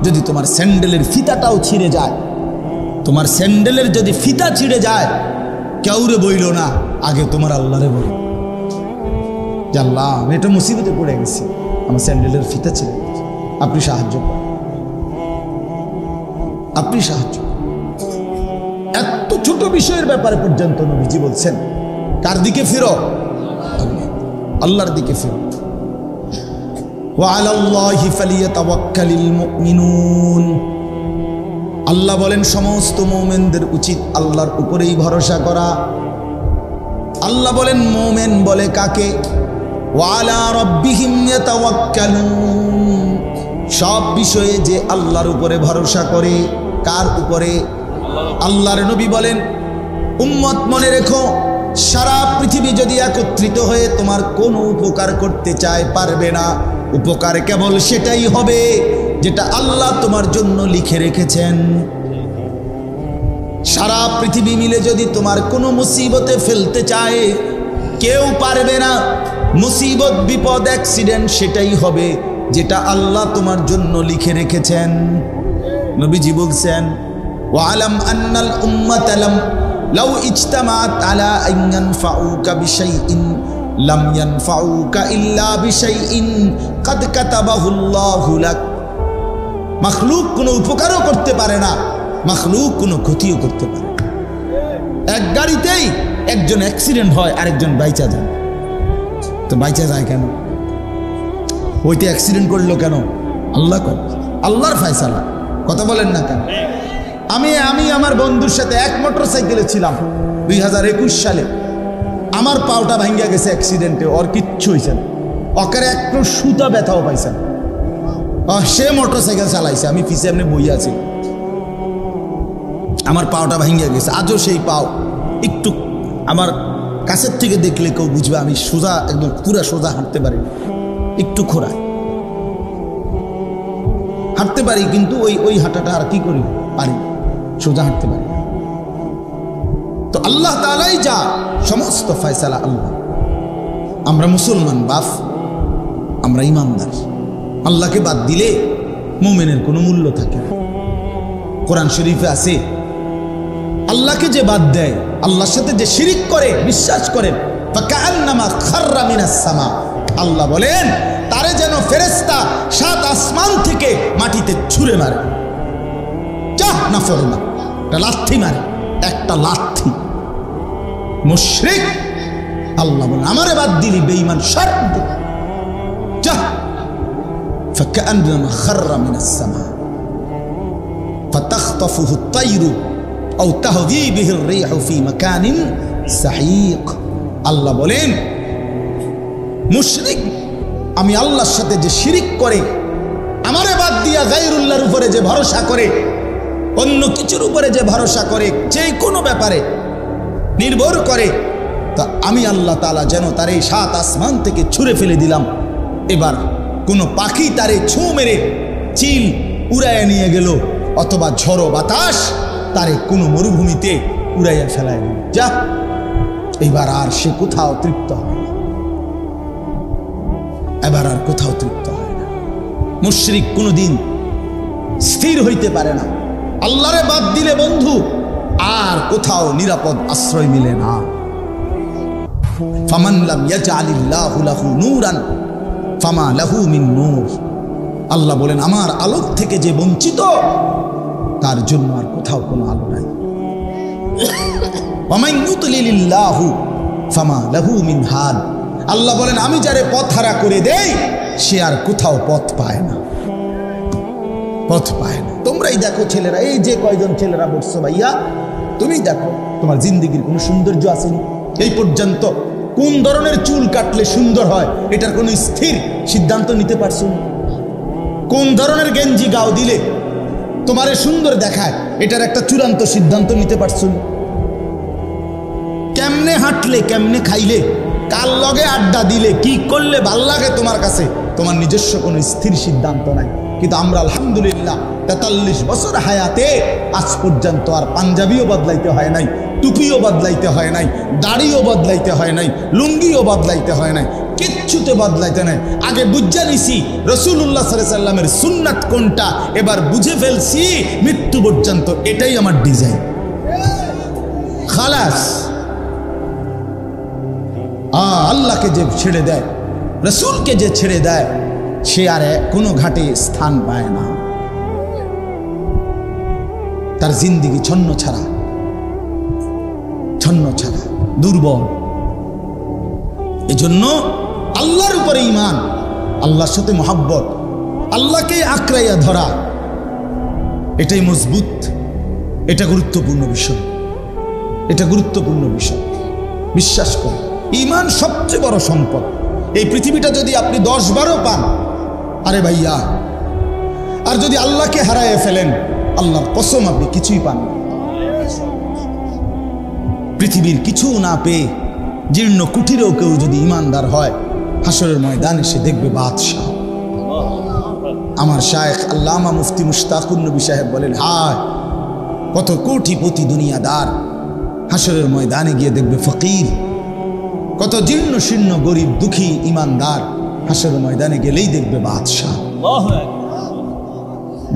A: যদি তোমার স্যান্ডেলের ফিতাটাও ছিঁড়ে যায়, তোমার স্যান্ডেলের যদি ফিতা ছিঁড়ে যায়, কাউরে বইল না, আগে তোমার আল্লাহরে বলো যে আল্লাহ আমি এটা মুসিবতে পড়ে গেছি, আমার স্যান্ডেলের ফিতা ছিঁড়ে গেছে, আপনি সাহায্য করেন, আপনি সাহায্য। এত ছোট বিষয়ের ব্যাপারে পর্যন্ত নবীজি বলছেন কার দিকে ফিরো, আল্লাহর দিকে ফিরো। ওয়ালাল্লাহি ফালিয়াতাওয়াক্কালিল মুমিনুন, আল্লাহ বলেন সমস্ত মুমিনদের উচিত আল্লাহর উপরেই ভরসা করা। আল্লাহ বলেন মুমিন বলে কাকে? ওয়ালা রাব্বিহিম ইয়াতাওয়াক্কালুন, সব বিষয়ে যে আল্লাহর উপরে ভরসা করে। কার উপরে? আল্লাহর নবী বলেন উম্মত মনে রেখো, সারা পৃথিবী যদি একত্রিত হয়ে তোমার কোনো উপকার করতে চায় পারবে না। উপকার কেবল সেটাই হবে যেটা আল্লাহ তোমার জন্য লিখে রেখেছেন। সারা পৃথিবী মিলে যদি তোমার কোনো মুসিবতে ফেলতে চায় কেউ পারবে না। মুসিবত, বিপদ, অ্যাক্সিডেন্ট সেটাই হবে যেটা আল্লাহ তোমার জন্য লিখে রেখেছেন। নবীজি বলছেন ওয়ালাম আন্নাল উম্মাতা লাউ ইজতামাআত আলা আন ইয়ানফাউকা বিশাইইন লাম ইয়ানফাউকা ইল্লা বিশাইইন কাদ কাতাবাহুল্লাহু লাক। মাখলুক কোনো উপকারও করতে পারে না, মাখলুক কোনো ক্ষতিও করতে পারে। এক গাড়িতেই একজন অ্যাক্সিডেন্ট হয়, আরেকজন বাইচা যায়। তো বাইচা যায় কেন? ওইতে অ্যাক্সিডেন্ট করলো কেন? আল্লাহ করে, আল্লাহর ফয়সালা। কথা বলেন না কেন? আমি আমার বন্ধুর সাথে এক মোটরসাইকেলে ছিলাম 2021 সালে। আমার পাওটা ভাঙ্গা গেছে অ্যাক্সিডেন্টে, ওর কিচ্ছু হয়েছে না, ওকে একটু সুতা ব্যথাও পাইছে না। সে মোটরসাইকেল চালাইছে, আমি পিছে এমনি বই আছি, আমার পাওটা ভাঙ্গা গেছে। আজও সেই পাও একটু আমার কাছের থেকে দেখলে কেউ বুঝবে আমি সোজা, একদম পুরা সোজা হাঁটতে পারি, একটু খোঁড়ায় হাঁটতে পারি, কিন্তু ওই হাঁটাটা আর কি করি পারি, সোজা হাঁটতে পারি। তো আল্লাহ তাআলাই যা, সমস্ত ফয়সালা আল্লাহ। আমরা মুসলমান বাপ, আমরা ইমানদার। আল্লাহকে বাদ দিলে মুমিনের কোনো মূল্য থাকে না। কোরআন শরীফে আছে আল্লাহকে যে বাদ দেয়, আল্লাহর সাথে যে শিরিক করে, বিশ্বাস করে, ফাকান্নামা খাররা মিনাস সামা, আল্লাহ বলেন তারে যেন ফেরেশতা 7 আসমান থেকে মাটিতে ছুঁড়ে মারে। যাহ না ফরমা, একটা লাথি মারে, একটা লাথি। মুশরিক, আল্লাহ বলেন আমারে বাদ দিলি বেঈমান, শর্ত যাহ। ফাকান্নামা খাররা মিনাস সামা ফাতাখতাফুহু আত-তায়রু আও তাহদি বিহি আর-রিহু ফি মাকানিন সাহিক। আল্লাহ বলেন মুশরিক আমি আল্লাহর সাথে যে শিরিক করে, আমারে বাদ দিয়া গায়রুল্লাহর উপরে যে ভরসা করে, অন্য কিছুর উপরে যে ভরসা করে, যে কোনো ব্যাপারে নির্ভর করে, তা আমি আল্লাহ তাআলা যেন তার এই 7 আসমান থেকে ছুঁড়ে ফেলে দিলাম। এবার কোনো পাখি তারে ছোঁ মেরে চিল উড়াইয়া নিয়ে গেল, অথবা ঝড়ো বাতাস তারে কোনো মরুভূমিতে উড়াইয়া ফেলায় দিল, যা, এবার আর সে কোথাও তৃপ্ত হয় না, এবার আর কোথাও তৃপ্ত হয় না। মুশরিক কোনোদিন স্থির হইতে পারে না। আল্লাহরে বাদ দিলে বন্ধু আর কোথাও নিরাপদ আশ্রয় মিলে না। ফামান লাম ইয়াজআলিল্লাহু লাহু নূরান ফামা লাহু মিন নূর। আল্লাহ বলেন, আমার আলোক থেকে যে বঞ্চিত, তার জন্য আর কোথাও কোনো আলো নাই। ওয়া মান ইউদ্লিলিল্লাহু ফামা লাহু মিন হাদ। আল্লাহ বলেন, আমি যারে পথ হারা করে দেই, সে আর কোথাও পথ পায় না, পথ পায় না। তোমরাই দেখো ছেলেরা, এই যে কয়জন ছেলেরা বসছো ভাইয়া, তুমি দেখো তোমার জিন্দেগির কোনো সৌন্দর্য আসেনি এই পর্যন্ত। কোন ধরনের চুল কাটলে সুন্দর হয় এটার কোনো স্থির সিদ্ধান্ত নিতে পারছো না। কোন ধরনের গেঞ্জি গাও দিলে তোমারে সুন্দর দেখায় এটার একটা চূড়ান্ত সিদ্ধান্ত নিতে পারছো না। কেমনে হাঁটলে, কেমনে খাইলে, কার লগে আড্ডা দিলে, কি করলে ভাল লাগে তোমার কাছে, তোমার নিজস্ব কোনো স্থির সিদ্ধান্ত নাই। কিন্তু আমরা আলহামদুলিল্লাহ 43 বছর হায়াতে আজ পর্যন্ত আর পাঞ্জাবিও বদলাইতে হয় নাই, টুপিও বদলাইতে হয় নাই, দাড়িও বদলাইতে হয় নাই, লুঙ্গিও বদলাইতে হয় নাই, কিচ্ছুতে বদলাইতে নাই। আগে বুঝা নিছি রাসূলুল্লাহ সাল্লাল্লাহু আলাইহি সাল্লামের সুন্নাত কোনটা, এবার বুঝে ফেলছি মৃত্যু পর্যন্ত এটাই আমার ডিজাইন, খালাস। আল্লাহকে যে ছেড়ে দেয়, রাসূলকে যে ছেড়ে দেয়, সে আর কোনো ঘাটে স্থান পায় না। তার জিন্দেগি ছন্ন ছাড়া, ছন্ন ছাড়া, দুর্বল। এজন্য আল্লাহর উপরে ঈমান, আল্লাহর সাথে মহব্বত, আল্লাহকে আঁকড়াইয়া ধরা, এটাই মজবুত, এটা গুরুত্বপূর্ণ বিষয়, এটা গুরুত্বপূর্ণ বিষয়। বিশ্বাস করুন, ঈমান সবচেয়ে বড় সম্পদ। এই পৃথিবীটা যদি আপনি 10-12 পান, আরে ভাইয়া, আর যদি আল্লাহকে হারাইয়া ফেলেন, আল্লাহর কসম আপনি কিছুই পান না। পৃথিবীর কিছু না পেয়ে জীর্ণ কুঠিরেও কেউ যদি ইমানদার হয়, হাসরের ময়দানে সে দেখবে বাদশাহ। আমার শায়েখ আল্লামা মুফতি মুশতাকুন নবী সাহেব বলেন, হায় কত কোটিপতি দুনিয়াদার হাসরের ময়দানে গিয়ে দেখবে ফকির, কত জীর্ণ শীর্ণ গরিব দুঃখী ইমানদার হাসরের ময়দানে গেলেই দেখবে বাদশাহ,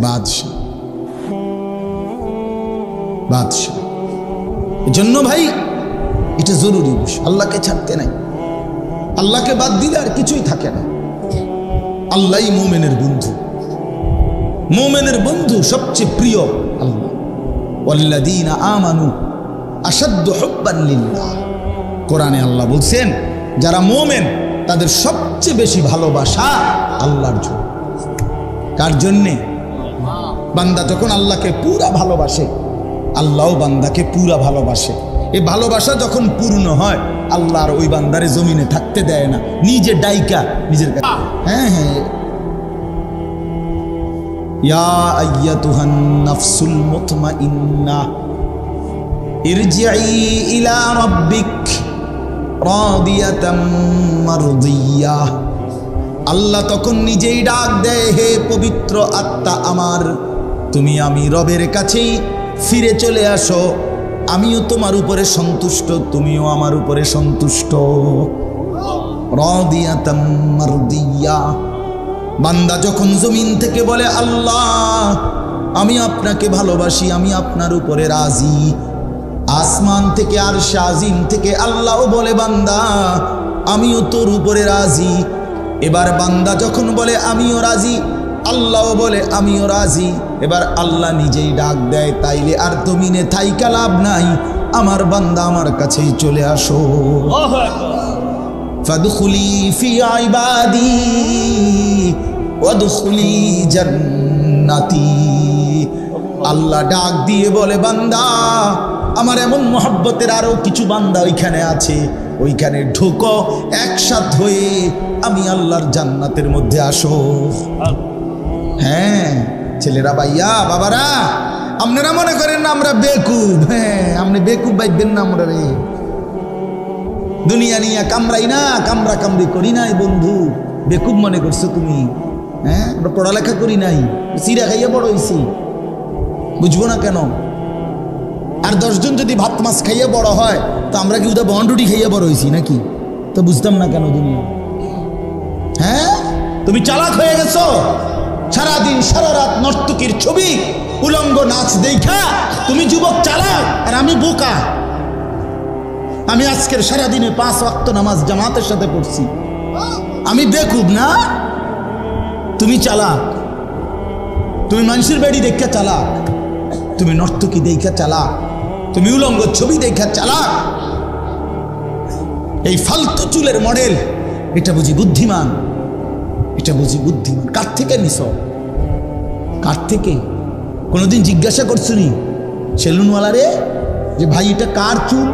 A: বাদশাহ, বাদশাহ। এজন্য ভাই এটা জরুরি বিষয়, আল্লাহকে ছাড়তে নাই। আল্লাহকে বাদ দিলে আর কিছুই থাকে না। আল্লাহই মুমিনের বন্ধু, মুমিনের বন্ধু সবচেয়ে প্রিয় আল্লাহ। ওয়াল্লাযীনা আমানু আশাদ্দু হুব্বান লিল্লাহ। কোরআনে আল্লাহ বলছেন, যারা মুমিন তাদের সবচেয়ে বেশি ভালোবাসা আল্লাহর জন্য। কার জন্যে? বান্দা যখন আল্লাহকে পুরা ভালোবাসে, আল্লাহও বান্দাকে পুরা ভালোবাসে। এই ভালোবাসা যখন পূর্ণ হয়, আল্লাহ আর ওই বান্দারে জমিনে থাকতে দেয় না, নিজে ডাইকা নিজের কাছে। হ্যাঁ হ্যাঁ, ইয়া আইয়াতুহান নাফসুল মুতমাইন্নাহ ইরজিই ইলা রাব্বিক রাদিয়াতাম মারদিয়াহ। আল্লাহ তখন নিজেই ডাক দেয়, হে পবিত্র আত্মা আমার, তুমি আমি রবের কাছেই ফিরে চলে আসো, আমিও তোমার উপরে সন্তুষ্ট, তুমিও আমার উপরে সন্তুষ্ট। রাদিয়াতাম মারদিয়াহ। বান্দা যখন জমিন থেকে বলে, আল্লাহ আমি আপনাকে ভালোবাসি, আমি আপনার উপরে রাজি, আসমান থেকে আরশ আজিম থেকে আল্লাহও বলে, বান্দা আমিও তোর উপরে রাজি। এবার বান্দা যখন বলে আমিও রাজি, আল্লাহও বলে আমিও রাজি। এবার আল্লাহ নিজেই ডাক দেয়, তাইলে আর জমিনে থাইকা লাভ নাই, আমার বান্দা আমার কাছেই চলে আসো। ফাদখুলি ফি ইবাদি ওয়াদখুলি জান্নাতি। আল্লাহ ডাক দিয়ে বলে, বান্দা আমার এমন মহব্বতের আরো কিছু বান্দা ওইখানে আছে, ওইখানে ঢোকো, একসাথ হয়ে আমি আল্লাহর জান্নাতের মধ্যে আসো। হ্যাঁ ছেলেরা, ভাইয়া, বাবারা, আপনারা মনে করেন না আমরা বেকুব? হ্যাঁ, আপনি বেকুব ভাববেন না আমরা রে। দুনিয়া নিয়ে কামড়াই না, কামড়া কামড়ি করি নাই বন্ধু। বেকুব মনে করছো তুমি? হ্যাঁ, আমরা পড়ালেখা করি নাই, চিরা খাইয়া বড় হয়েছি, বুঝবো না কেন? আর 10 জন যদি ভাত মাছ খাইয়া বড় হয়, তো আমরা কি ওটা বন্ডুটি খাইয়া বড় হয়েছি নাকি? তো বুঝতাম না কেন দুনিয়া? হ্যাঁ, তুমি চালাক হয়ে গেছো। সারাদিন সারা রাত নর্তকীর ছবি, উলঙ্গ নাচ দেখা তুমি যুবক চালাক, আর আমি বোকা। আমি আজকের সারাদিনে 5 ওয়াক্ত নামাজ জামাতের সাথে পড়ছি। আমি বেকুব না? তুমি চালাক। তুমি মানুষের বাড়ি দেখা চালাক, তুমি নর্তকী দেখা চালাক, তুমি উলঙ্গ ছবি দেখা চালাক। এই ফালতু চুলের মডেল, এটা বুঝি বুদ্ধিমান? এটা বুঝি বুদ্ধিমান? কার থেকে নিছ? কার থেকে? কোনোদিন জিজ্ঞাসা করছুনি সেলুনওয়ালারে যে ভাই এটা কার চুল?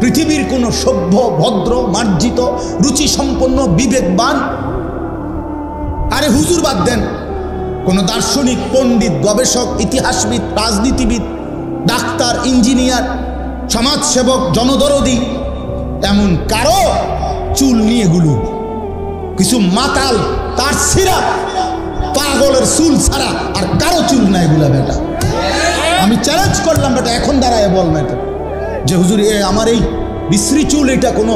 A: পৃথিবীর কোন সভ্য, ভদ্র, মার্জিত, রুচি সম্পন্ন, বিবেকবান, আরে হুজুর বাদ দেন, কোন দার্শনিক, পণ্ডিত, গবেষক, ইতিহাসবিদ, রাজনীতিবিদ, ডাক্তার, ইঞ্জিনিয়ার, সমাজসেবক, জনদরদি, এমন কারো চুল নিয়ে গুলো? কিছু মাতাল, তার সিরা পাগলের চুল ছাড়া আর কারো চুল নাই গুলা। বেটা, আমি চ্যালেঞ্জ করলাম, বেটা এখন দাঁড়ায় বল না যে হুজুর আমার এই বিশ্রী চুল এটা কোনো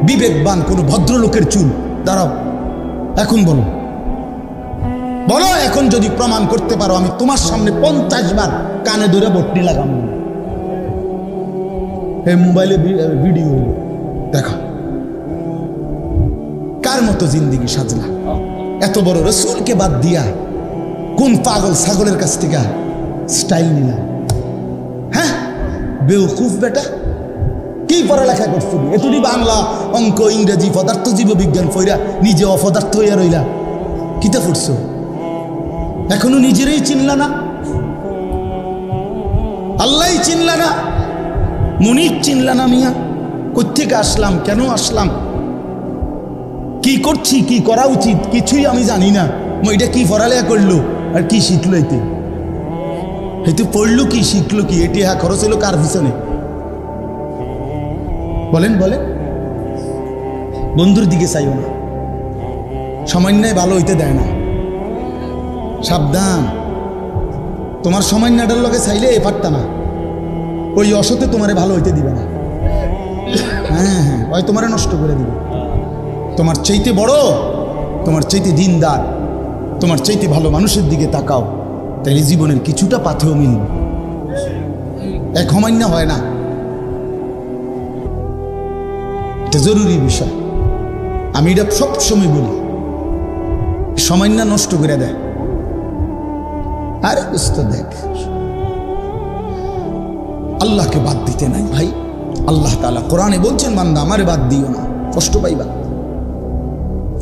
A: বিবেকবান, কোনো ভদ্রলোকের চুল? দাঁড়াও, এখন বলো, বলো এখন যদি প্রমাণ করতে পারো, আমি তোমার সামনে 50 বার কানে ধরে বটনি লাগাম। এই মোবাইলে ভিডিও দেখা, কার মতো জিন্দিগি সাজলা? এত বড় রসুলকে বাদ দিয়া কোন পাগল ছাগলের কাছ থেকে স্টাইল নিলাম? হ্যাঁ, বেউকুফ বেটা। কি পড়ালেখা করছিলি? এতটি বাংলা, অঙ্ক, ইংরেজি, পদার্থ, জীববিজ্ঞান পড়া নিজে অপদার্থ হইয়া রইলা। কিতা পড়ছো? এখনো নিজেরই চিনলা না, আল্লাহই চিনলা না, মুনির চিনলা না। মিয়া, কোত্থেকে আসলাম, কেন আসলাম, কি করছি, কি করা উচিত, কিছুই আমি জানি না। এটা কি পড়ালেখা করলো আর কি শিখলো? এতে পড়লো কি, শিখলো কি? এটি খরচ হলো কার পিছনে? বলেন বলেন। বন্ধুর দিকে চাইও না, সামান্যায় ভালো হইতে দেয় না। সাবধান, তোমার সামান্যটার লগে চাইলে পারতা না, ওই অসতে তোমারে ভালো হইতে দিবে না। হ্যাঁ হ্যাঁ, ওই তোমারে নষ্ট করে দিবে। তোমার চাইতে বড়, তোমার চাইতে দিনদার, তোমার চাইতে ভালো মানুষের দিকে তাকাও, তাইলে জীবনের কিছুটা পাথেও মিলবে। এক সামান্য হয় না, এটা জরুরি বিষয়। আমি এটা সবসময় বলি, সামান্য নষ্ট করে দেয়। আরে বুঝতে দেখ, আল্লাহকে বাদ দিতে নাই ভাই। আল্লাহ তাআলা কোরআনে বলছেন, বান্দা আমারে বাদ দিও না, কষ্ট পাইবা,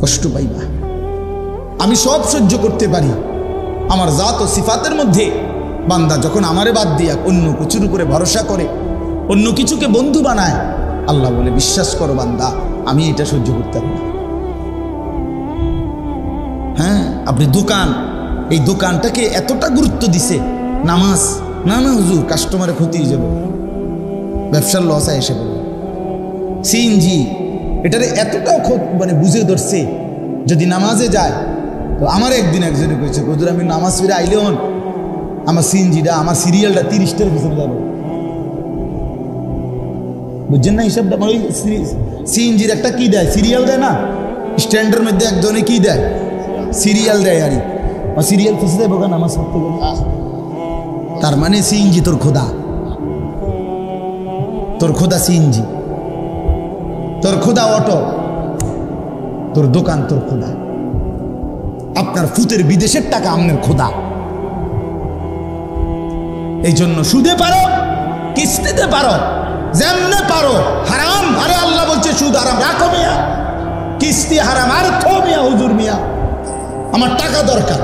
A: কষ্ট পাইবা। আমি সব সহ্য করতে পারি, আমার জাত ও সিফাতের মধ্যে বান্দা যখন আমারে বাদ দিয়া অন্য কিছুর উপরে ভরসা করে, অন্য কিছুকে বন্ধু বানায়, আল্লাহ বলে বিশ্বাস করো বান্দা, আমি এটা সহ্য করতে পারি না। হ্যাঁ, আপনি দোকান, এই দোকানটাকে এতটা গুরুত্ব দিছে, নামাজ না না হুজুর কাস্টমারের ক্ষতি হয়ে যাবে, ব্যবসার লস এসে পড়বে। সিএনজি এটারে এতটাও মানে বুঝে ধরছে, যদি নামাজে যায় তো আমার একদিন একজনে কইছে, হুজুর আমি নামাজ ফিরে আইলে হন আমার সিএনজিটা, আমার সিরিয়ালটা 30টার পিছনে যাবে। বুঝছেন না হিসাবটা? মানে সিএনজির একটা কি দেয়, সিরিয়াল দেয় না, স্ট্যান্ডের মধ্যে একজনে কি দেয়, সিরিয়াল দেয়। আরে সিরিয়াল পিছিয়ে দেয় বোকা নামাজ পড়তে গেলে। তার মানে সিএনজি তোর খোদা, তোর খোদা সিএনজি, তোর খোদা অটো, তোর দোকান তোর খোদা, আপনার ফুতের বিদেশের টাকা আপনার খোদা। এই জন্য সুদে পারো, কিস্তিতে পারো, যেমনে পারো হারাম। আরে আল্লাহ বলছে সুদ হারাম, রাখো মিয়া, কিস্তি হারাম, আর থো মিয়া, হুজুর মিয়া আমার টাকা দরকার।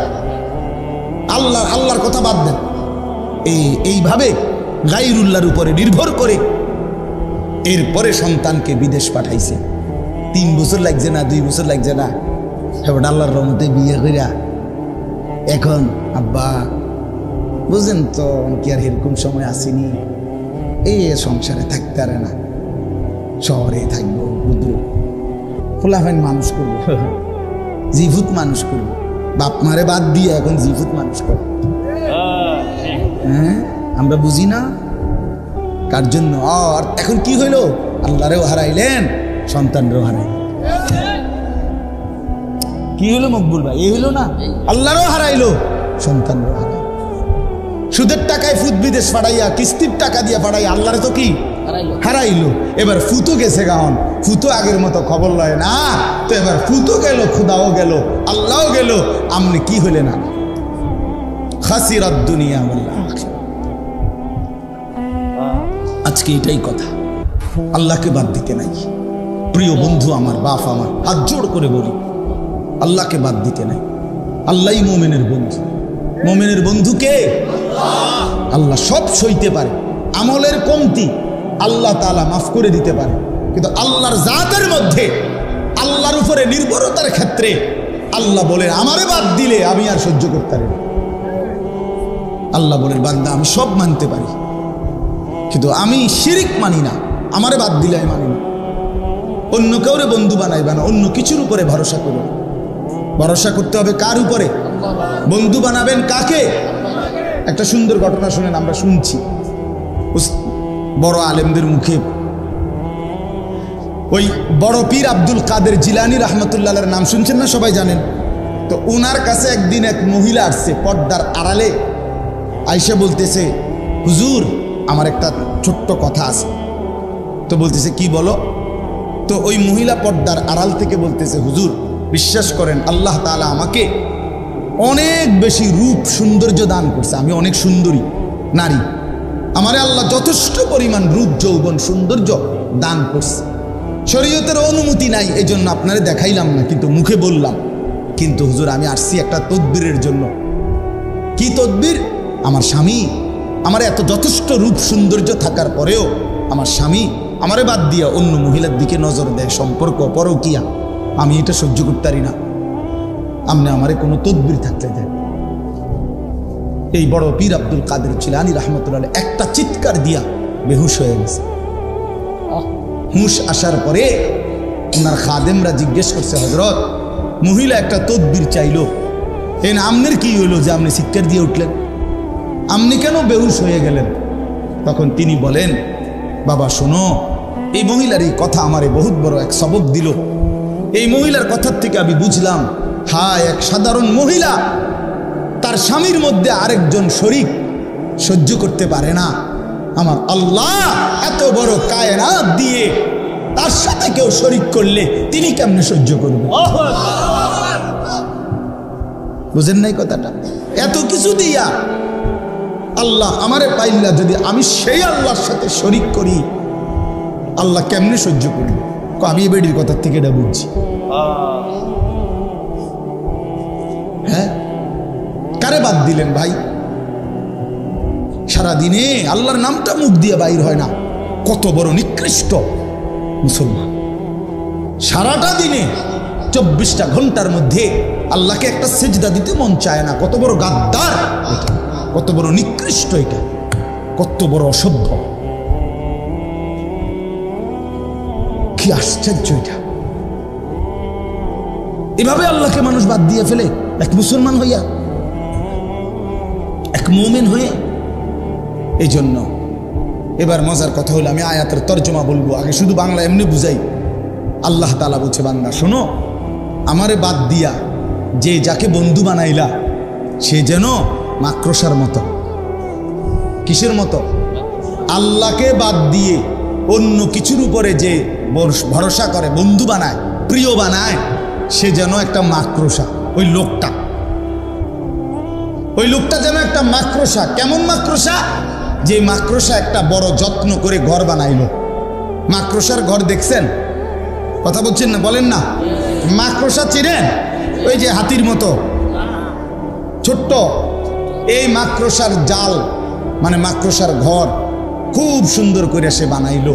A: আল্লাহর কথা বাদ দেন। এইভাবে গায়রুল্লাহর উপরে নির্ভর করে এরপরে সন্তানকে বিদেশ পাঠাইছে। 3 বছর লাগছে না, 2 বছর লাগছে না, এবার আল্লাহর রহমতে বিয়ে কইরা এখন আব্বা বুঝেন তো কি আর এরকম সময় আসেনি, এই সংসারে থাকতে পারে না, শহরে থাকবো, বুধু খোলাফাইন মানুষ করবো, জিভুত মানুষ করবো, বাপ মারে বাদ দিয়ে এখন জিভুত মানুষ করবো। হ্যাঁ, আমরা বুঝি না কার জন্য। আর এখন কি হইল, আল্লাহরেও হারাইলেন, সন্তানরেও হারাইলেন। কি হলো মকবুল ভাই, এই হইলো না, আল্লাহরও হারাইলো, সন্তানরেও হারাইলো। সুদের টাকায় ফুত বিদেশ পাঠাইয়া, কিস্তির টাকা দিয়ে পাঠাইয়া আল্লাহরে তো কি হারাইলো। এবার ফুতো গেছে গান, ফুতো আগের মতো খবর লয় না, তো এবার ফুতো গেল, খুদাও গেল, আল্লাহও গেল, আমনে কি হইলে না, খাসিরাত দুনিয়া ওয়াল আখিরা। আজকে এটাই কথা, আল্লাহকে বাদ দিতে নাই। প্রিয় বন্ধু আমার, বাপ আমার, হাত জোড় করে বলি, আল্লাহকে বাদ দিতে নাই। আল্লাহই মুমিনের বন্ধু। মুমিনের বন্ধু কে? আল্লাহ। সব সইতে পারে, আমলের কমতি আল্লাহ তাআলা মাফ করে দিতে পারে, কিন্তু আল্লাহর জাতের মধ্যে, আল্লাহর উপরে নির্ভরতার ক্ষেত্রে আল্লাহ বলেন আমারে বাদ দিলে আমি আর সহ্য করতে পারি না। আল্লাহ বলেন বান্দা আমি সব মানতে পারি, কিন্তু আমি শিরিক মানি না, আমারে বাদ দিলে আমি মানি না। অন্য কাউরে বন্ধু বানাইবা না, অন্য কিছুর উপরে ভরসা করো। ভরসা করতে হবে কার উপরে? বন্ধু বানাবেন কাকে? একটা সুন্দর ঘটনা শুনেন, আমরা শুনছি বড় আলেমদের মুখে। ওই বড় পীর আব্দুল কাদের জিলানী রহমতুল্লাহর নাম শুনছেন না, সবাই জানেন তো। ওনার কাছে একদিন এক মহিলা আসছে পর্দার আড়ালে, আইসা বলতেছে হুজুর আমার একটা ছোট্ট কথা আছে। তো বলতেছে কি বলো? তো ওই মহিলা পর্দার আড়াল থেকে বলতেছে হুজুর বিশ্বাস করেন আল্লাহ তাআলা আমাকে অনেক বেশি রূপ সৌন্দর্য দান করছে, আমি অনেক সুন্দরী নারী, আমারে আল্লাহ যথেষ্ট পরিমাণ রূপ যৌবন সৌন্দর্য দান করছে। শরীয়তের অনুমতি নাই, এই জন্য আপনারে দেখাইলাম না, কিন্তু মুখে বললাম। কিন্তু হুজুর আমি আসছি একটা তদবিরের জন্য। কি তদবির? আমার স্বামী আমার এত যথেষ্ট রূপ সৌন্দর্য থাকার পরেও আমার স্বামী আমারে বাদ দিয়া অন্য মহিলার দিকে নজর দেয়, সম্পর্ক পরকিয়া, আমি এটা সহ্য করতে পারি না, আমনে আমারে কোনো তদবির থাকতে দেন। এই বড় পীর আব্দুল কাদের জিলানী রহমতুল্লাহ একটা চিৎকার দিয়া বেহুশ হয়ে গেছে। হুঁশ আসার পরে ওনার খাদেমরা জিজ্ঞেস করছে হযরত মহিলা একটা তদবির চাইলো, এন আমনের কি হইলো যে আপনি চিৎকার দিয়ে উঠলেন, আপনি কেন বেহুশ হয়ে গেলেন? তখন তিনি বলেন বাবা শোনো, এই মহিলার এই কথা আমারে বহুত বড় এক সবক দিল। এই মহিলার কথার থেকে আমি বুঝলাম, হ্যাঁ এক সাধারণ মহিলা তার স্বামীর মধ্যে আরেকজন শরীক সহ্য করতে পারে না, আমার আল্লাহ এত বড় কায়নাত দিয়ে তার সাথে কেউ শরীক করলে তিনি কেমনে সহ্য করবে? বুঝেন নাই কথাটা? এত কিছু দিয়া আল্লাহ আমারে পাইলা, যদি আমি সেই আল্লাহর সাথে শরীক করি আল্লাহ কেমনে সহ্য করবে? আমি এই বেডির কথার থেকে এটা বুঝছি। হ্যাঁ, কারে বাদ দিলেন ভাই? সারাদিনে আল্লাহর নামটা মুখ দিয়ে বাইর হয় না, কত বড় নিকৃষ্ট মুসলমান। সারাটা দিনে 24টা ঘন্টার মধ্যে আল্লাহকে একটা সেজদা দিতে মন চায় না, কত বড় গাদ্দার এটা, কত বড় নিকৃষ্ট এটা, কত বড় অসভ্য, কি আশ্চর্য এটা। এভাবে আল্লাহকে মানুষ বাদ দিয়ে ফেলে এক মুসলমান হইয়া, এক মুমিন হয়ে। এই জন্য এবার মজার কথা হলো, আমি আয়াতের তর্জমা বলবো, আগে শুধু বাংলা এমনি বুঝাই। আল্লাহ তাআলা বলছে বান্দা শোনো, আমারে বাদ দিয়া যে যাকে বন্ধু বানাইলা সে যেন মাকড়সার মতো। কিসের মতো? আল্লাহকে বাদ দিয়ে অন্য কিছুর উপরে যে ভরসা করে, বন্ধু বানায়, প্রিয় বানায়, সে যেন একটা মাকড়সা। ওই লোকটা যেন একটা মাকড়সা। কেমন মাকড়সা? যে মাকড়সা একটা বড় যত্ন করে ঘর বানাইল। মাকড়সার ঘর দেখছেন? কথা বলছেন না? বলেন না। মাকড়সা চিনেন? ওই যে হাতির মতো ছোট্ট, এই মাকড়সার জাল মানে মাকড়সার ঘর খুব সুন্দর করে সে বানাইল।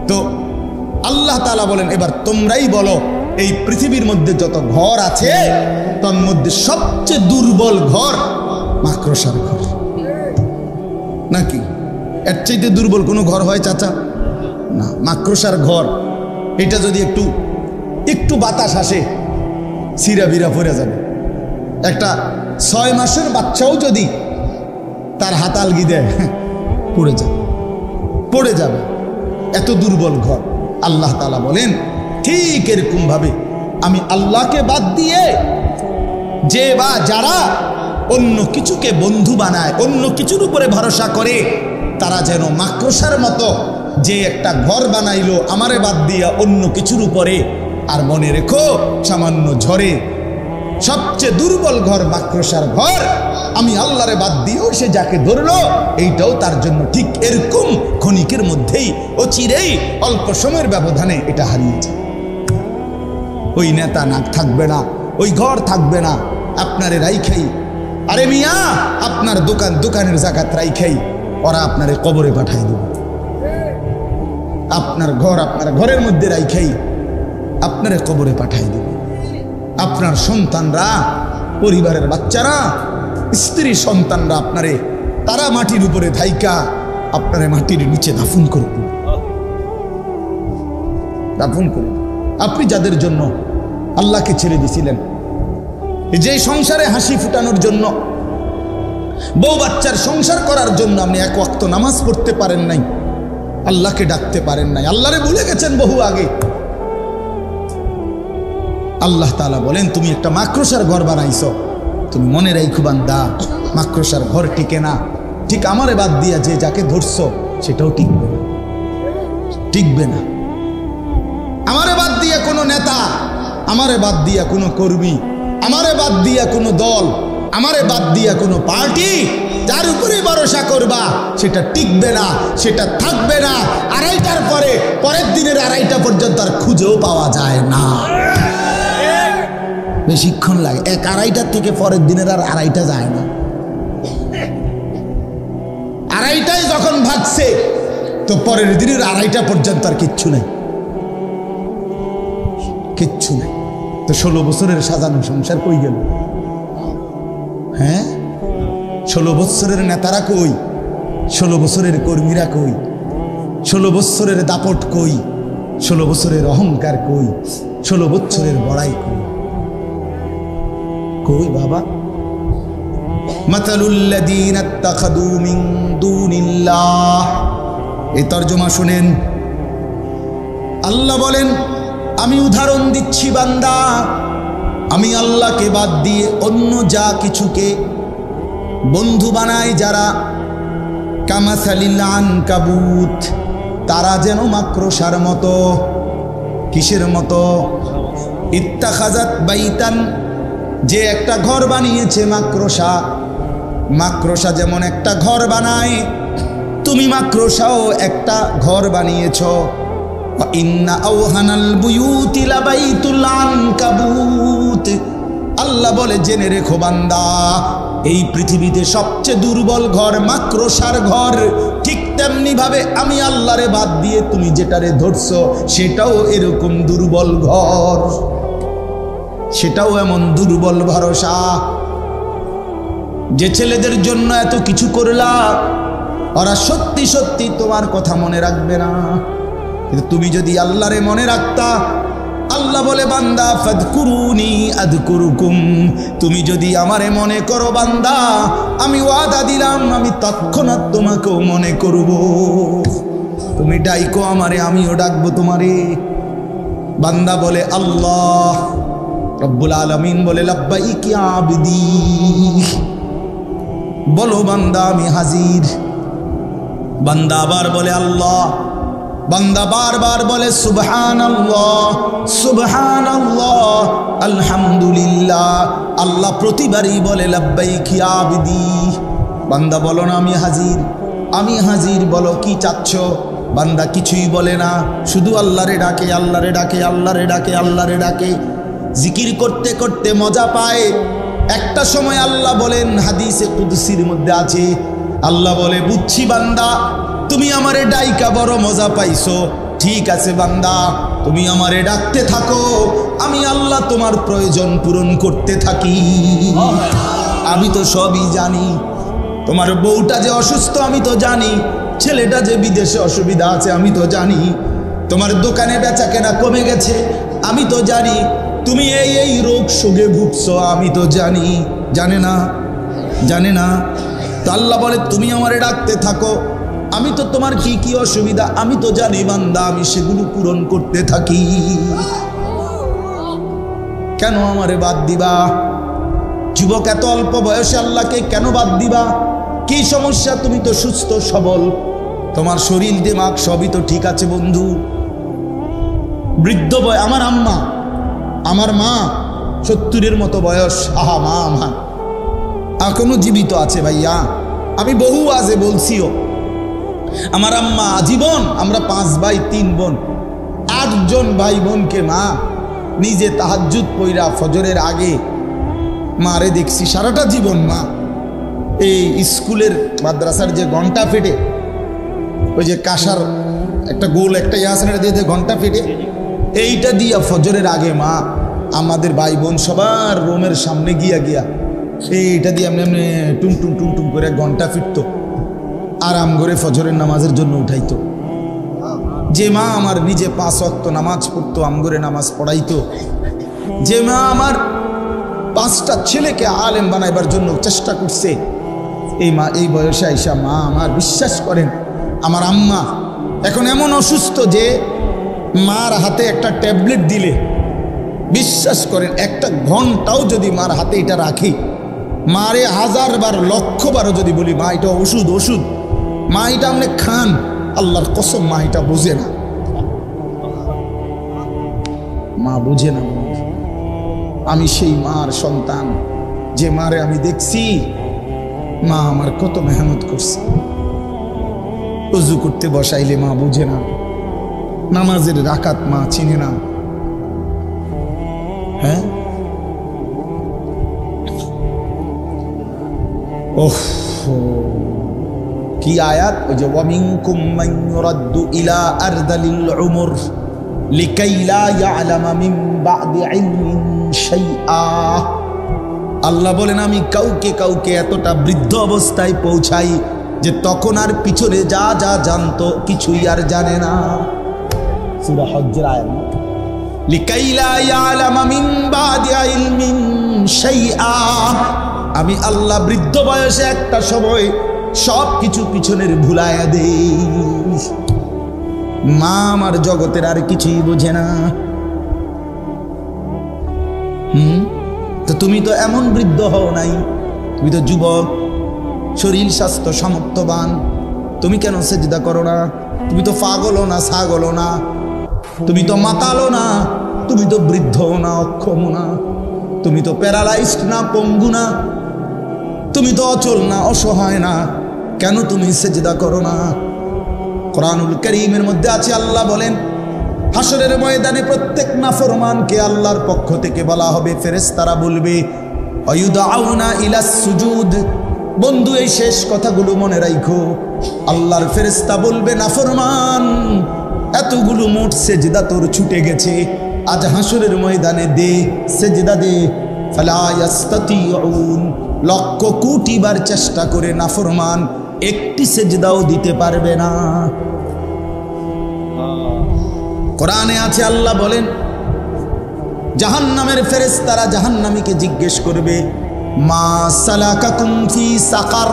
A: তো আল্লাহ তাআলা বলেন, এবার তোমরাই বলো এই পৃথিবীর মধ্যে যত ঘর আছে তার মধ্যে সবচেয়ে দুর্বল ঘর মাকড়সার ঘর, নাকি এর চাইতে দুর্বল কোনো ঘর হয় চাচা? না, মাকড়সার ঘর। এটা যদি একটু বাতাস আসে সিরা বিরা পড়ে যাবে। একটা 6 মাসের বাচ্চাও যদি তার হাত আলগি দেয় পড়ে যাবে, এত দুর্বল ঘর। আল্লাহ তাআলা বলেন ঠিক এরকম ভাবে আমি আল্লাহকে বাদ দিয়ে যে বা যারা অন্য কিছুকে বন্ধু বানায়, অন্য কিছুর উপরে ভরসা করে, তারা যেন মাকড়সার মতো যে একটা ঘর বানাইলো আমারে বাদ দিয়া অন্য কিছুর উপরে। আর মনে রেখো, সামান্য ঝড়ে সবচেয়ে দুর্বল ঘর মাকড়সার ঘর। আমি আল্লাহরে বাদ দিয়েও সে যাকে ধরলো, এইটাও তার জন্য ঠিক এরকম ক্ষণিকের মধ্যেই ও চিরেই অল্প সময়ের ব্যবধানে এটা হারিয়ে যায়। ওই নেতা না থাকবে না, ওই ঘর থাকবে না, আপনারে রাইখাই, আরে মিয়া আপনার দোকানের জাকাত রাইখাই ওরা আপনারে কবরে পাঠাই দেবে। আপনার ঘরের মধ্যে রাইখাই আপনারে কবরে পাঠাই দেবে। আপনার সন্তানরা, পরিবারের বাচ্চারা, স্ত্রী সন্তানরা আপনারে তারা মাটির উপরে থাইকা আপনারে মাটির নিচে দাফন করে দেবে। আপনি যাদের জন্য আল্লাহকে ছেড়ে দিয়েছিলেন, যে সংসারে হাসি ফুটানোর জন্য, বউ বাচ্চার সংসার করার জন্য আপনি এক ওয়াক্ত নামাজ পড়তে পারেন নাই, আল্লাহকে ডাকতে পারেন নাই, আল্লাহরে ভুলে গেছেন বহু আগে। আল্লাহ তাআলা বলেন তুমি একটা মাকড়সার ঘর বানাইছো, তুমি মনে রাখো বান্দা, মাকড়সার ঘর টিকে না। ঠিক আমারে বাদ দিয়া যে যাকে ধরছো সেটাও টিকবে না। আমারে বাদ দিয়া কোনো নেতা, আমারে বাদ দিয়া কোনো কর্মী, আমারে বাদ দিয়া কোনো দল, আমারে বাদ দিয়া কোনো পার্টি, যার উপরে ভরসা করবা সেটা টিকবে না, সেটা থাকবে না। আড়াইটার পরের দিনের 2:30 পর্যন্ত আর খুঁজেও পাওয়া যায় না। বেশিক্ষণ লাগে, 1-2:30 থেকে পরের দিনের আর 2:30 যায় না। 2:30 যখন ভাগছে তো পরের দিনের 2:30 পর্যন্ত আর কিচ্ছু নেই। তো 16 বছরের সাজানো সংসার কই গেল? হ্যাঁ, 16 বছরের নেতারা কই? 16 বছরের কর্মীরা কই? 16 বছরের দাপট কই? 16 বছরের অহংকার কই? 16 বছরের বড়াই কই বাবা? মাতালুল্লাযীনা ইত্তাখাযু মিন দুনিল্লাহ। এই তরজমা শুনেন, আল্লাহ বলেন আমি উদাহরণ দিচ্ছি বান্দা, আমি আল্লাহকে বাদ দিয়ে অন্য যা কিছুকে বন্ধু বানায় যারা, কামাসালিল আনকাবুত, তারা যেন মাকড়সার মতো। কিসের মতো? ইত্তাখাযাত বাইতান, যে একটা ঘর বানিয়েছে মাকড়সা যেমন একটা ঘর বানায়, তুমি মাকড়সাও একটা ঘর বানিয়েছ। ইন্না আওহানাল বুয়ুতি লাবাইতুল আনকাবুত। আল্লাহ বলে জেনে রেখো বান্দা, এই পৃথিবীতে সবচেয়ে দুর্বল ঘর মাকড়সার ঘর। ঠিক তেমনি ভাবে আমি আল্লাহরে বাদ দিয়ে তুমি যেটারে ধরছো সেটাও এরকম দুর্বল ঘর, সেটাও এমন দুর্বল ভরসা। যে ছেলেদের জন্য এত কিছু করলা, ওরা সত্যি সত্যি তোমার কথা মনে রাখবে না। কিন্তু তুমি যদি আল্লাহরে মনে রাখতা, আল্লাহ বলে বান্দা ফাদকুরুনি আযকুরুকুম, তুমি যদি আমারে মনে করো বান্দা, আমি ওয়াদা দিলাম আমি তৎক্ষণাৎ তোমাকেও মনে করব। তুমি ডাইকো আমারে, আমিও ডাকবো তোমারে। বান্দা বলে আল্লাহ, রব্বুল আলামিন বলে লাব্বাইক ইয়া আবদি, বলো বান্দা আমি হাজির। বান্দা আবার বলে আল্লাহ, বান্দা বারবার বলে সুবহানাল্লাহ সুবহানাল্লাহ আলহামদুলিল্লাহ। আল্লাহ প্রতিবারই বলে লাব্বাইক ইয়া আবদি। বান্দা বলো না আমি হাজির, আমি হাজির, বলো কি চাচ্ছ? বান্দা কিছুই বলে না, শুধু আল্লাহরে ডাকে, আল্লাহরে ডাকে, আল্লাহরে ডাকে, আল্লাহরে ডাকে। জিকির করতে করতে মজা পায়। একটা সময় আল্লাহ বলেন, হাদিসে কুদসির মধ্যে আছে, আল্লাহ বলে বুঝছি বান্দা তুমি আমারে ডাইকা বড় মজা পাইছো, ঠিক আছে বান্দা, তুমি আমারে ডাকতে থাকো, আমি আল্লাহ তোমার প্রয়োজন পূরণ করতে থাকি। আমি তো সবই জানি, তোমার বউটা যে অসুস্থ আমি তো জানি, ছেলেটা যে বিদেশে অসুবিধা আছে আমি তো জানি, তোমার দোকানে বেচা কেনা কমে গেছে আমি তো জানি, তুমি এই এই রোগ শোকে ভুগছো আমি তো জানি। জানে না? জানে না? তো আল্লাহ বলে তুমি আমারে ডাকতে থাকো, আমি তো তোমার কি কি অসুবিধা আমি তো জানি বান্দা, আমি সেগুলো পূরণ করতে থাকি। কেন আমারে বাদ দিবা? যুবক, এত অল্প বয়সে আল্লাহকে কেন বাদ দিবা? কি সমস্যা? তুমি তো সুস্থ সবল, তোমার শরীর দিমাগ সবই তো ঠিক আছে বন্ধু। বৃদ্ধ বয় আমার আম্মা, আমার মা 70-এর মতো বয়স। আহা মা আমার এখনো জীবিত আছে ভাইয়া, আমি বহু আজে বলছিও। আমার আম্মা আজীবন, আমরা 5 ভাই 3 বোন, 8 জন ভাই বোনকে মা নিজে তাহাজ্জুদ পইরা ফজরের আগে মারে দেখছি সারাটা জীবন। মা এই স্কুলের মাদ্রাসার যে ঘন্টা ফেটে, ওই যে কাঁসার একটা গোল একটা ইয়াসনের দিয়ে ঘন্টা ফেটে, এইটা দিয়া ফজরের আগে মা আমাদের ভাই বোন সবার রুমের সামনে গিয়া গিয়া এইটা দিয়ে এমনি এমনি টুম টুম টুম টুম করে ঘন্টা ফিরতো, আরাম করে ফজরের নামাজের জন্য উঠাইতো। যে মা আমার নিজে 5 ওয়াক্ত নামাজ পড়তো, আমগরে নামাজ পড়াইতো, যে মা আমার 5টা ছেলেকে আলেম বানাইবার জন্য চেষ্টা করছে, এই মা এই বয়সে আইসা মা আমার, বিশ্বাস করেন আমার আম্মা এখন এমন অসুস্থ যে মার হাতে একটা ট্যাবলেট দিলে, বিশ্বাস করেন 1 ঘন্টাও যদি মার হাতে এটা রাখি, মারে 1000 বার 1,00,000 বারও যদি বলি মা এটা ওষুধ ওষুধ, মা এটা আপনি খান, আল্লাহর কসম মা এটা বুঝে না, মা বুঝে না। আমি সেই মার সন্তান, যে মারে আমি দেখছি মা আমার কত মেহনত করছে। ওযু করতে বসাইলে মা বুঝে না, নামাজের রাকাত মা চিনে না। হ্যাঁ, ওহ কি আয়াত! ওই যে ওয়ামিনকুম মান ইউরাদ্দু ইলা আরদালিল উমর লিকাই লা ইয়ালামা মিন বা'দি ইলমিন শাইআ। আল্লাহ বলেন আমি কাউকে কাউকে এতটা বৃদ্ধ অবস্থায় পৌঁছাই যে তখন আর পিছনে যা যা জানতো কিছুই আর জানে না। সূরা হজ্জের আয়াত, লিকাই লা ইয়ালামা মিন বা'দি ইলমিন শাইআ। আমি আল্লাহ বৃদ্ধ বয়সে একটা সময় সব কিছু পিছনের ভুলাইয়া দেই। মা আমার জগতের আর কিছুই বোঝে না। তো তুমি তো এমন বৃদ্ধ হও নাই, তুমি তো যুবক, শরীর স্বাস্থ্য সামর্থ্যবান, তুমি কেন সেজদা করো না? তুমি তো পাগলও না ছাগলও না, তুমি তো মাতালও না, তুমি তো বৃদ্ধ না অক্ষম না, তুমি তো প্যারালাইজড না পঙ্গু না, তুমি তো অচল না অসহায় না, কেন তুমি সেজদা করো না? কোরআনুল কারীমের মধ্যে আছে, আল্লাহ বলেন হাসরের ময়দানে প্রত্যেক নাফরমানকে আল্লাহর পক্ষ থেকে বলা হবে, ফেরেশতারা বলবে আয়ুদাউনা ইলাস সুজুদ। বন্ধু এই শেষ কথাগুলো মনে রাখো, আল্লাহর ফেরেশতা বলবে নাফরমান এতগুলো মোট সেজদা তোর ছুটে গেছে, আজ হাসরের ময়দানে দে সেজদা দে। ফালা ইয়াস্তাতিউন, লক্ষ কোটি বার চেষ্টা করে নাফরমান একটি সেজদাও দিতে পারবে না। কোরআনে আছে, আল্লাহ বলেন জাহান্নামের ফেরেশতারা জাহান্নামীকে জিজ্ঞেস করবে মা সালাকাকুম ফি সাকার,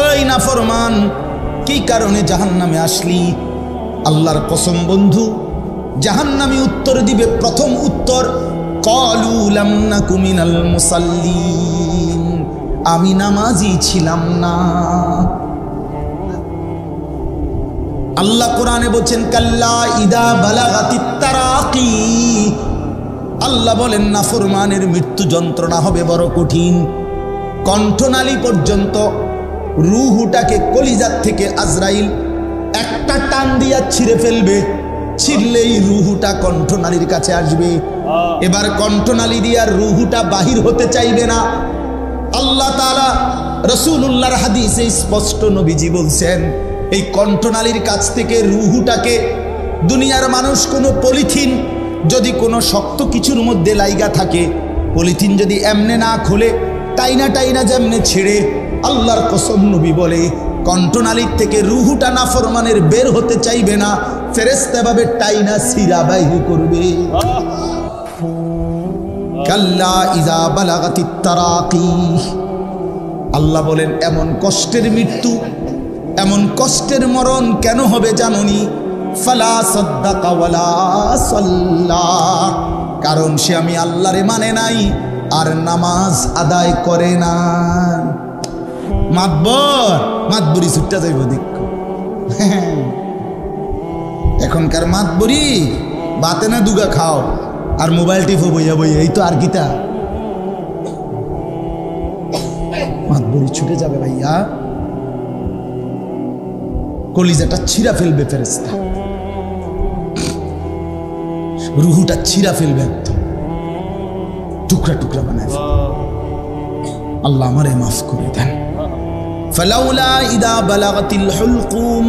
A: ওই নাফরমান কি কারণে জাহান্নামে আসলি? আল্লাহর কসম বন্ধু, জাহান্নামী উত্তর দিবে, প্রথম উত্তর ক্বালু লাম নাকু মিনাল মুসাল্লিন, আমি নামাজি ছিলাম না। আল্লাহ কোরআনে বলছেন কাল্লা ইদা বালাগাতিত তারাকি, আল্লাহ বলেন নাফরমানের মৃত্যু যন্ত্রণা হবে বড় কঠিন, কণ্ঠনালী পর্যন্ত, রূহটাকে কলিজার থেকে আজরাইল একটা টান দিয়া ছিঁড়ে ফেলবে, ছিঁড়লেই রূহটা কণ্ঠনালীর কাছে আসবে। এবার কণ্ঠনালী দিয়ে আর রূহটা বাহির হতে চাইবে না। আল্লাহ তাআলা রাসূলুল্লাহর হাদিসে স্পষ্ট নবীজি বলছেন, এই কণ্ঠনালীর কাছ থেকে রূহটাকে দুনিয়ার মানুষ কোনো পলিথিন যদি কোনো শক্ত কিছুর মধ্যে লাইগা থাকে, পলিথিন যদি এমনে না খোলে, টাইনা টাইনা যেমনে ছিঁড়ে, আল্লাহর কসম নবী বলে কণ্ঠনালীর থেকে রুহুটা নাফরমানের বের হতে চাইবে না, ফেরেশতা ভাবে টাইনা সিরা বাইর করবে। কাল্লা ইযা বালাগাতিত তারাকি, আল্লাহ বলেন এমন কষ্টের মৃত্যু, এমন কষ্টের মরণ কেন হবে জানোনি? ফালা সাদ্দাকা ওয়ালা সাল্লা, কারণ সে আমি আল্লাহরে মানে নাই আর নামাজ আদায় করে না। মাতবরি ছুটটা যাইব দেখো। এখনকার মাতবরি বাতে না দুগা খাও আর মোবাইল টিপো বইয়া বইয়া, এই তো আর কিতা মাতবরি ছুটে যাবে ভাইয়া, কলিজাটা ছিঁড়া ফেলবে ফেরেশতা, রুহুটা ছিঁড়া ফেলবে, একদম টুকরা টুকরা বানায়। আল্লাহ আমারে মাফ করে দেন। ফালাউলা ইদা বালাগাতিল হুলকুম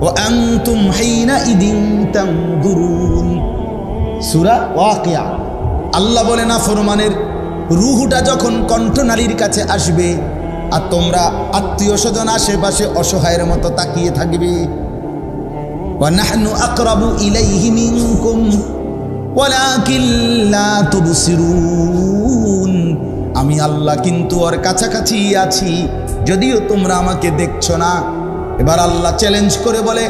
A: ওয়া আনতুম হিনাইদিন তানজুরুন, সূরা ওয়াকিয়া। আল্লাহ বলে না ফরমানের রুহুটা যখন কণ্ঠনালীর কাছে আসবে আর তোমরা আত্মীয় স্বজন আশেপাশে অসহায়ের মতো তাকিয়ে থাকবে, ওয়া নাহনু আকরাবু ইলাইহি মিনকুম ওয়ালাকিন লা তুবসিরুন, আমি আল্লাহ কিন্তু ওর কাছাকাছি আছি, যদিও তোমরা আমাকে দেখছো না। এবার আল্লাহ চ্যালেঞ্জ করে বলে,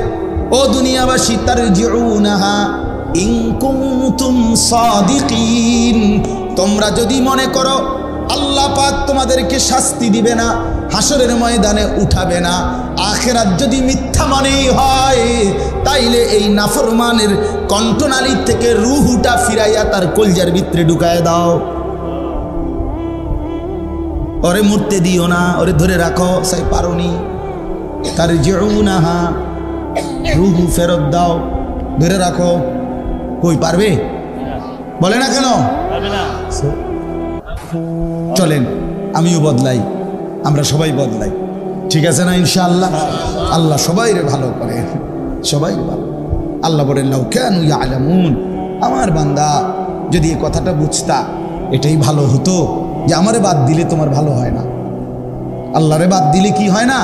A: ও দুনিয়াবাসী, তারজিউনাহা ইন কুনতুম সাদিকিন, তোমরা যদি মনে করো আল্লাহ পাক তোমাদেরকে শাস্তি দিবে না, হাসরের ময়দানে উঠাবে না, আখিরাত যদি মিথ্যা মনেই হয়, তাইলে এই নাফরমানের কণ্ঠনালীর থেকে রুহুটা ফিরাইয়া তার কলজার ভিতরে ঢুকায় দাও। ওরে মরতে দিও না, ওরে ধরে রাখো, সাই পারোনি। তারজিউনাহা, রুহু ফেরত দাও, ধরে রাখো। কই পারবে? বলে না কেন? চলেন আমিও বদলাই, আমরা সবাই বদলাই, ঠিক আছে না ইনশাআল্লাহ? আল্লাহ সবাইরে ভালো করে, সবাই ভালো। আল্লাহ বলেন লাউ কানু ইয়ালামুন, আমার বান্দা যদি এই কথাটা বুঝতা, এটাই ভালো হতো যে আমারে বাদ দিলে তোমার ভালো হয় না, আল্লাহরে বাদ দিলে কি হয় না?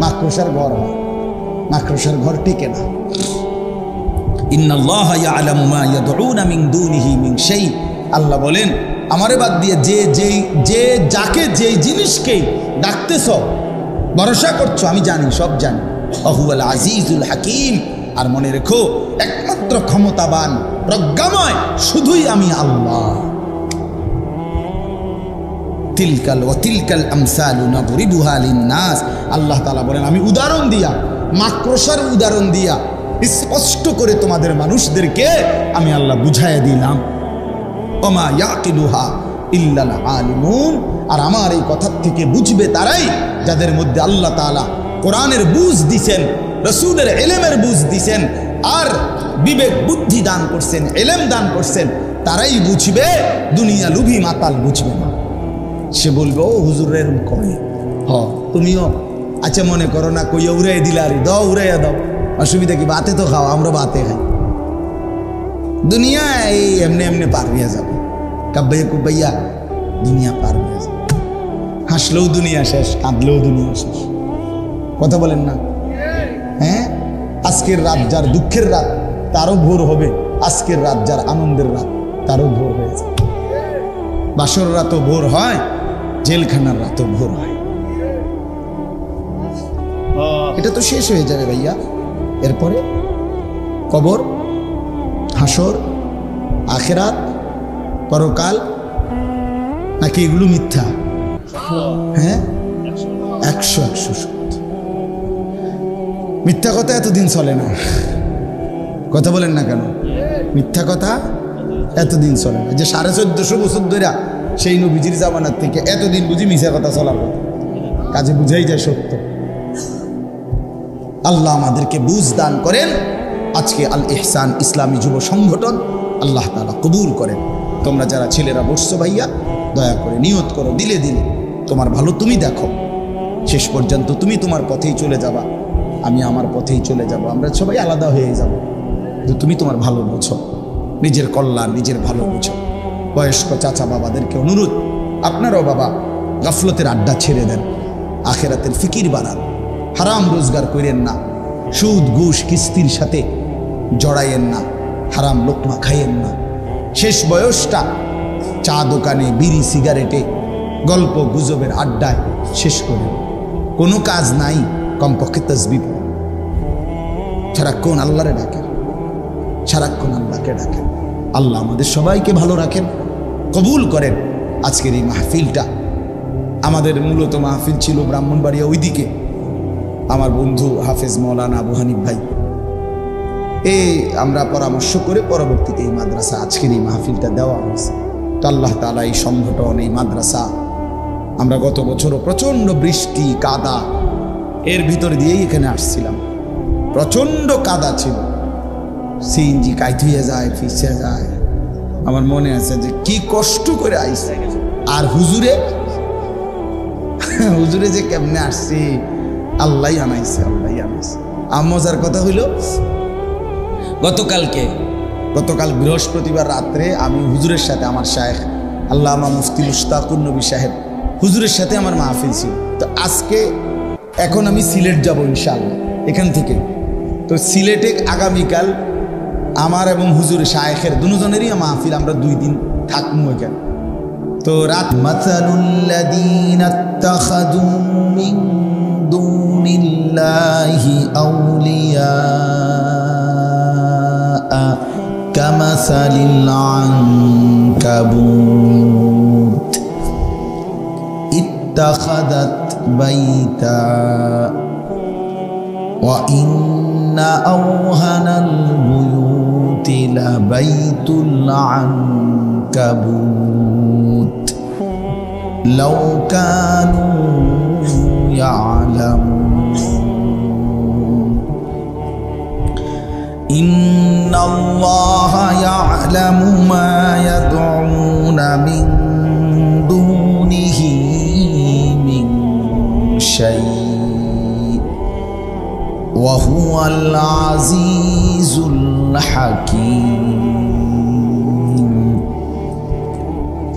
A: মাকড়সার ঘর হয়, মাকড়সার ঘর টিকে না। ইন্নাল্লাহা ইয়ালামু মা ইয়াদউনা মিন দুনিহি মিন শাই, আল্লাহ বলেন আমারে বাদ দিয়ে যে যাকে যেই জিনিসকে ডাকতেছ, ভরসা করছো, আমি জানি, সব জানি। আহুয়াল আজিজুল হাকিম, আর মনে রেখো একমাত্র ক্ষমতাবান প্রজ্ঞাময় শুধুই আমি আল্লাহ। তিলকাল ওয়া তিলকাল আমসালু নাদরিবুহা লিন-নাস, আল্লাহ তাআলা বলেন আমি উদাহরণ দিয়া, মাকড়সার উদাহরণ দিয়া স্পষ্ট করে তোমাদের মানুষদেরকে আমি আল্লাহ বুঝাইয়া দিলাম। ওমা ইয়াকিলুহা ইল্লাল আলিমুন, আর আমার এই কথার থেকে বুঝবে তারাই যাদের মধ্যে আল্লাহ তাআলা কোরআনের বুঝ দিছেন, রাসূলের ইলমের বুঝ দিছেন, আর বিবেক বুদ্ধি দান করছেন, ইলম দান করছেন, তারাই বুঝবে। দুনিয়া লুভি মাতাল বুঝবে না। সে বলবে ও হুজুরের কয়, হ তুমিও আচ্ছা মনে করো না, কইয়া উড়াই দিলা, আর দাও উড়াইয়া দাও, অসুবিধা কি? বাতে তো খাও, আমরা বাতে খাই। দুনিয়া এই এমনি এমনি পার হইয়া যাবে, কাব্বাইয়া কুব্বাইয়া দুনিয়া পার হইয়া যাবে। হাসলেও দুনিয়া শেষ, কাঁদলেও দুনিয়া শেষ। কথা বলেন না? হ্যাঁ, আজকের রাত যার দুঃখের রাত তারও ভোর হবে, আজকের রাত যার আনন্দের রাত তারও ভোর হয়ে যাবে। বাসর রাতও ভোর হয়, জেলখানার রাতও ভোর হয়। এটা তো শেষ হয়ে যাবে ভাইয়া, এরপরে কবর, হাসর, আখিরাত, পরকাল, নাকি এগুলো মিথ্যা? হ্যাঁ, 100 সত্য। মিথ্যা কথা এতদিন চলে না, কথা বলেন না কেন? মিথ্যা কথা এতদিন চলে না। যে 1450 বছর ধরে সেই নবীজির জামানার থেকে এতদিন বুঝি মিথ্যা কথা চলার কথা, কাজে বুঝাই যায় সত্য। আল্লাহ আমাদেরকে বুঝ দান করেন। আজকে আল ইহসান ইসলামী যুব সংগঠন আল্লাহ তাআলা কবুল করেন। তোমরা যারা ছেলেরা বসছো ভাইয়া, দয়া করে নিয়ত করো, দিলে দিলে তোমার ভালো তুমি দেখো, শেষ পর্যন্ত তুমি তোমার পথেই চলে যাবা। আমি আমার পথেই চলে যাব, আমরা সবাই আলাদা হয়ে যাব, কিন্তু তুমি তোমার ভালো বোঝো, নিজের কল্যাণ নিজের ভালো বোঝো। বয়স্ক চাচা বাবাদেরকে অনুরোধ, আপনারাও বাবা গাফলতের আড্ডা ছেড়ে দেন, আখেরাতের ফিকির বানান, হারাম রোজগার করেন না, সুদ ঘুষ কিস্তির সাথে জড়াইয়েন না, হারাম লোকমা খাইয়েন না। শেষ বয়সটা চা দোকানে বিড়ি সিগারেটে গল্প গুজবের আড্ডায় শেষ করেন। কোনো কাজ নাই, কমপক্ষে তসবিহ পড়েন, সারাক্ষণ আল্লাহরে ডাকেন, সারাক্ষণ আল্লাহকে ডাকেন। আল্লাহ আমাদের সবাইকে ভালো রাখেন, কবুল করেন। আজকের এই মাহফিলটা আমাদের মূলত মাহফিল ছিল ব্রাহ্মণবাড়িয়া ওইদিকে, আমার বন্ধু হাফেজ মৌলানা আবু হানিফ ভাই, আমরা পরামর্শ করে পরবর্তীতে এই মাদ্রাসা আজকের এই মাহফিলটা দেওয়া হয়েছে। তো আল্লাহ তাআলা এই সংগঠন, এই মাদ্রাসা, আমরা গত বছরও প্রচণ্ড বৃষ্টি কাদা এর ভিতর দিয়েই এখানে আসছিলাম, প্রচণ্ড কাদা ছিল, সিএনজি কাইট হয়ে যায়, ফিসে যায়। আমার মনে আছে যে কি কষ্ট করে আইছে, আর হুজুরে যে কেমনে আসছে, আল্লাহ আনাইছে, আল্লাহ আনাইছে। মজার কথা হইল, গতকাল বৃহস্পতিবার রাত্রে আমি হুজুরের সাথে, আমার শায়েখ আল্লামা মুফতি মুশতাকুর নবী সাহেব হুজুরের সাথে আমার মাহফিল ছিল। তো আজকে এখন আমি সিলেট যাব ইনশাআল্লাহ এখান থেকে। তো সিলেটে আগামীকাল আমার এবং হুজুর শায়েখের দুজনেরই মাহফিল, আমরা 2 দিন থাকবো এখানে। তো রাত মাসালুল্লাযীনা ইত্তাখাযু মিন দুনিল্লাহি আউলিয়া কামাসালিল আনকাবুত ইত্তাখাযাত বাইতা ওয়া ইন্না আওহানাল বুয়ুতি লাবাইতুল আনকাবুত লাউ কানু ইয়ালামুন ইন্নাল্লাহা ইয়ালামু মা ইয়াদউনা মিন দুনিহি মিন শাই ওয়া হুয়াল আজিজুল হাকীম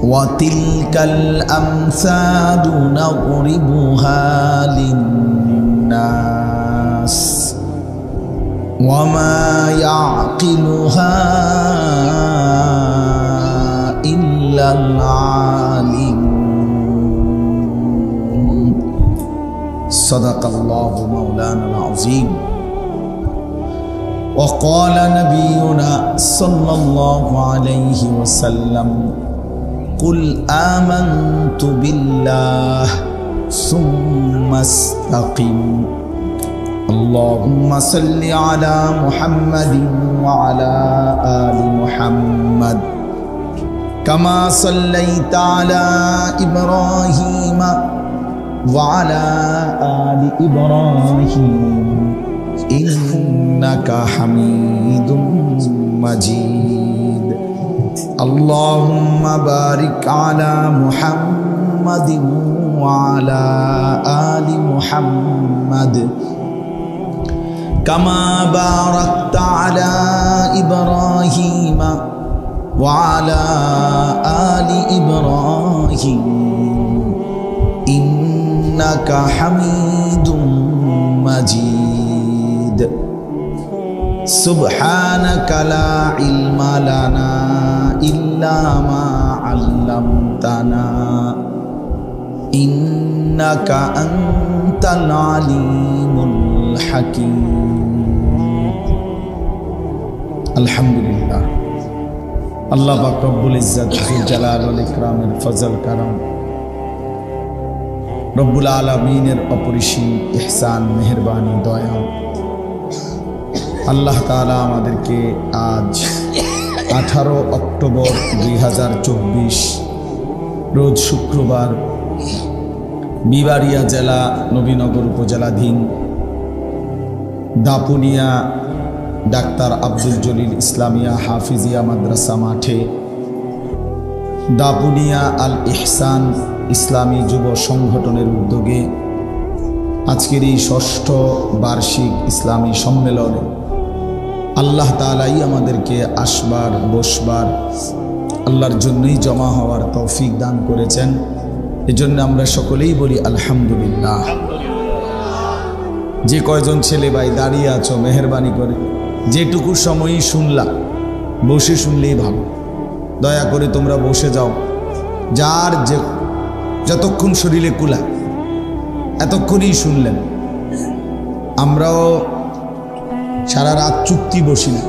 A: ওয়া তিলকাল আমসালু নাদরিবুহা লিন্নাস ওয়া মা ইয়াকিলুহা ইল্লাল আলিমুন। সাদাকাল্লাহু মাওলানাল আযীম। ওয়া ক্বালা নাবিয়ুনা সাল্লাল্লাহু আলাইহি ওয়াসাল্লাম কুল আমানতু বিল্লাহ সুম্মা ইসতাকিম। اللهم صل على محمد وعلى آل محمد كما صليت على إبراهيم وعلى آل إبراهيم إنك حميد مجيد اللهم بارك على محمد وعلى آل محمد كما باركت على إبراهيم وعلى آل إبراهيم إنك حميد مجيد سبحانك لا علم لنا إلا ما علمتنا إنك أنت العليم الحكيم الحمد لله আল্লাহ পাক রব্বুল ইজ্জত যুল জালাল ওয়াল ইকরামের ফজল কারম, রব্বুল আলামিনের অপরিসীম ইহসান মেহেরবানি দয়া, আল্লাহ তাআলা আমাদেরকে আজ 18 অক্টোবর 2024 রোজ শুক্রবার বিবাড়িয়া জেলা নবীনগর উপজেলাধীন দাপুনিয়া ডাক্তার আব্দুল জলিল ইসলামিয়া হাফিজিয়া মাদ্রাসা মাঠে দাপুনিয়া আল ইহসান ইসলামী যুব সংগঠনের উদ্যোগে আজকের এই ষষ্ঠ বার্ষিক ইসলামী সম্মেলনে আল্লাহ তাআলাই আমাদেরকে আসবার বসবার আল্লাহর জন্যই জমা হওয়ার তৌফিক দান করেছেন। এজন্য আমরা সকলেই বলি আলহামদুলিল্লাহ। যে কয়জন ছেলে ভাই দাঁড়িয়ে আছো, মেহেরবানি করে যেটুকু সময়ই শুনলা বসে শুনলেই ভালো। দয়া করে তোমরা বসে যাও, যার যে যতক্ষণ শরীরে কুলা এতক্ষণই শুনলেন। আমরাও সারা রাত চুক্তি বসি না,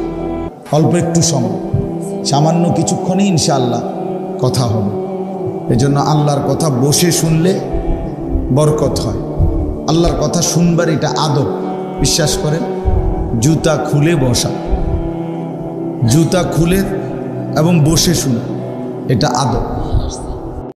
A: অল্প একটু সময়, সামান্য কিছুক্ষণই ইনশাআল্লাহ কথা হবে। এজন্য আল্লাহর কথা বসে শুনলে বরকত হয়। আল্লাহর কথা শুনবার এটা আদব। বিশ্বাস করেন, জুতা খুলে বসা, জুতা খুলে এবং বসে শুনে এটা আদব।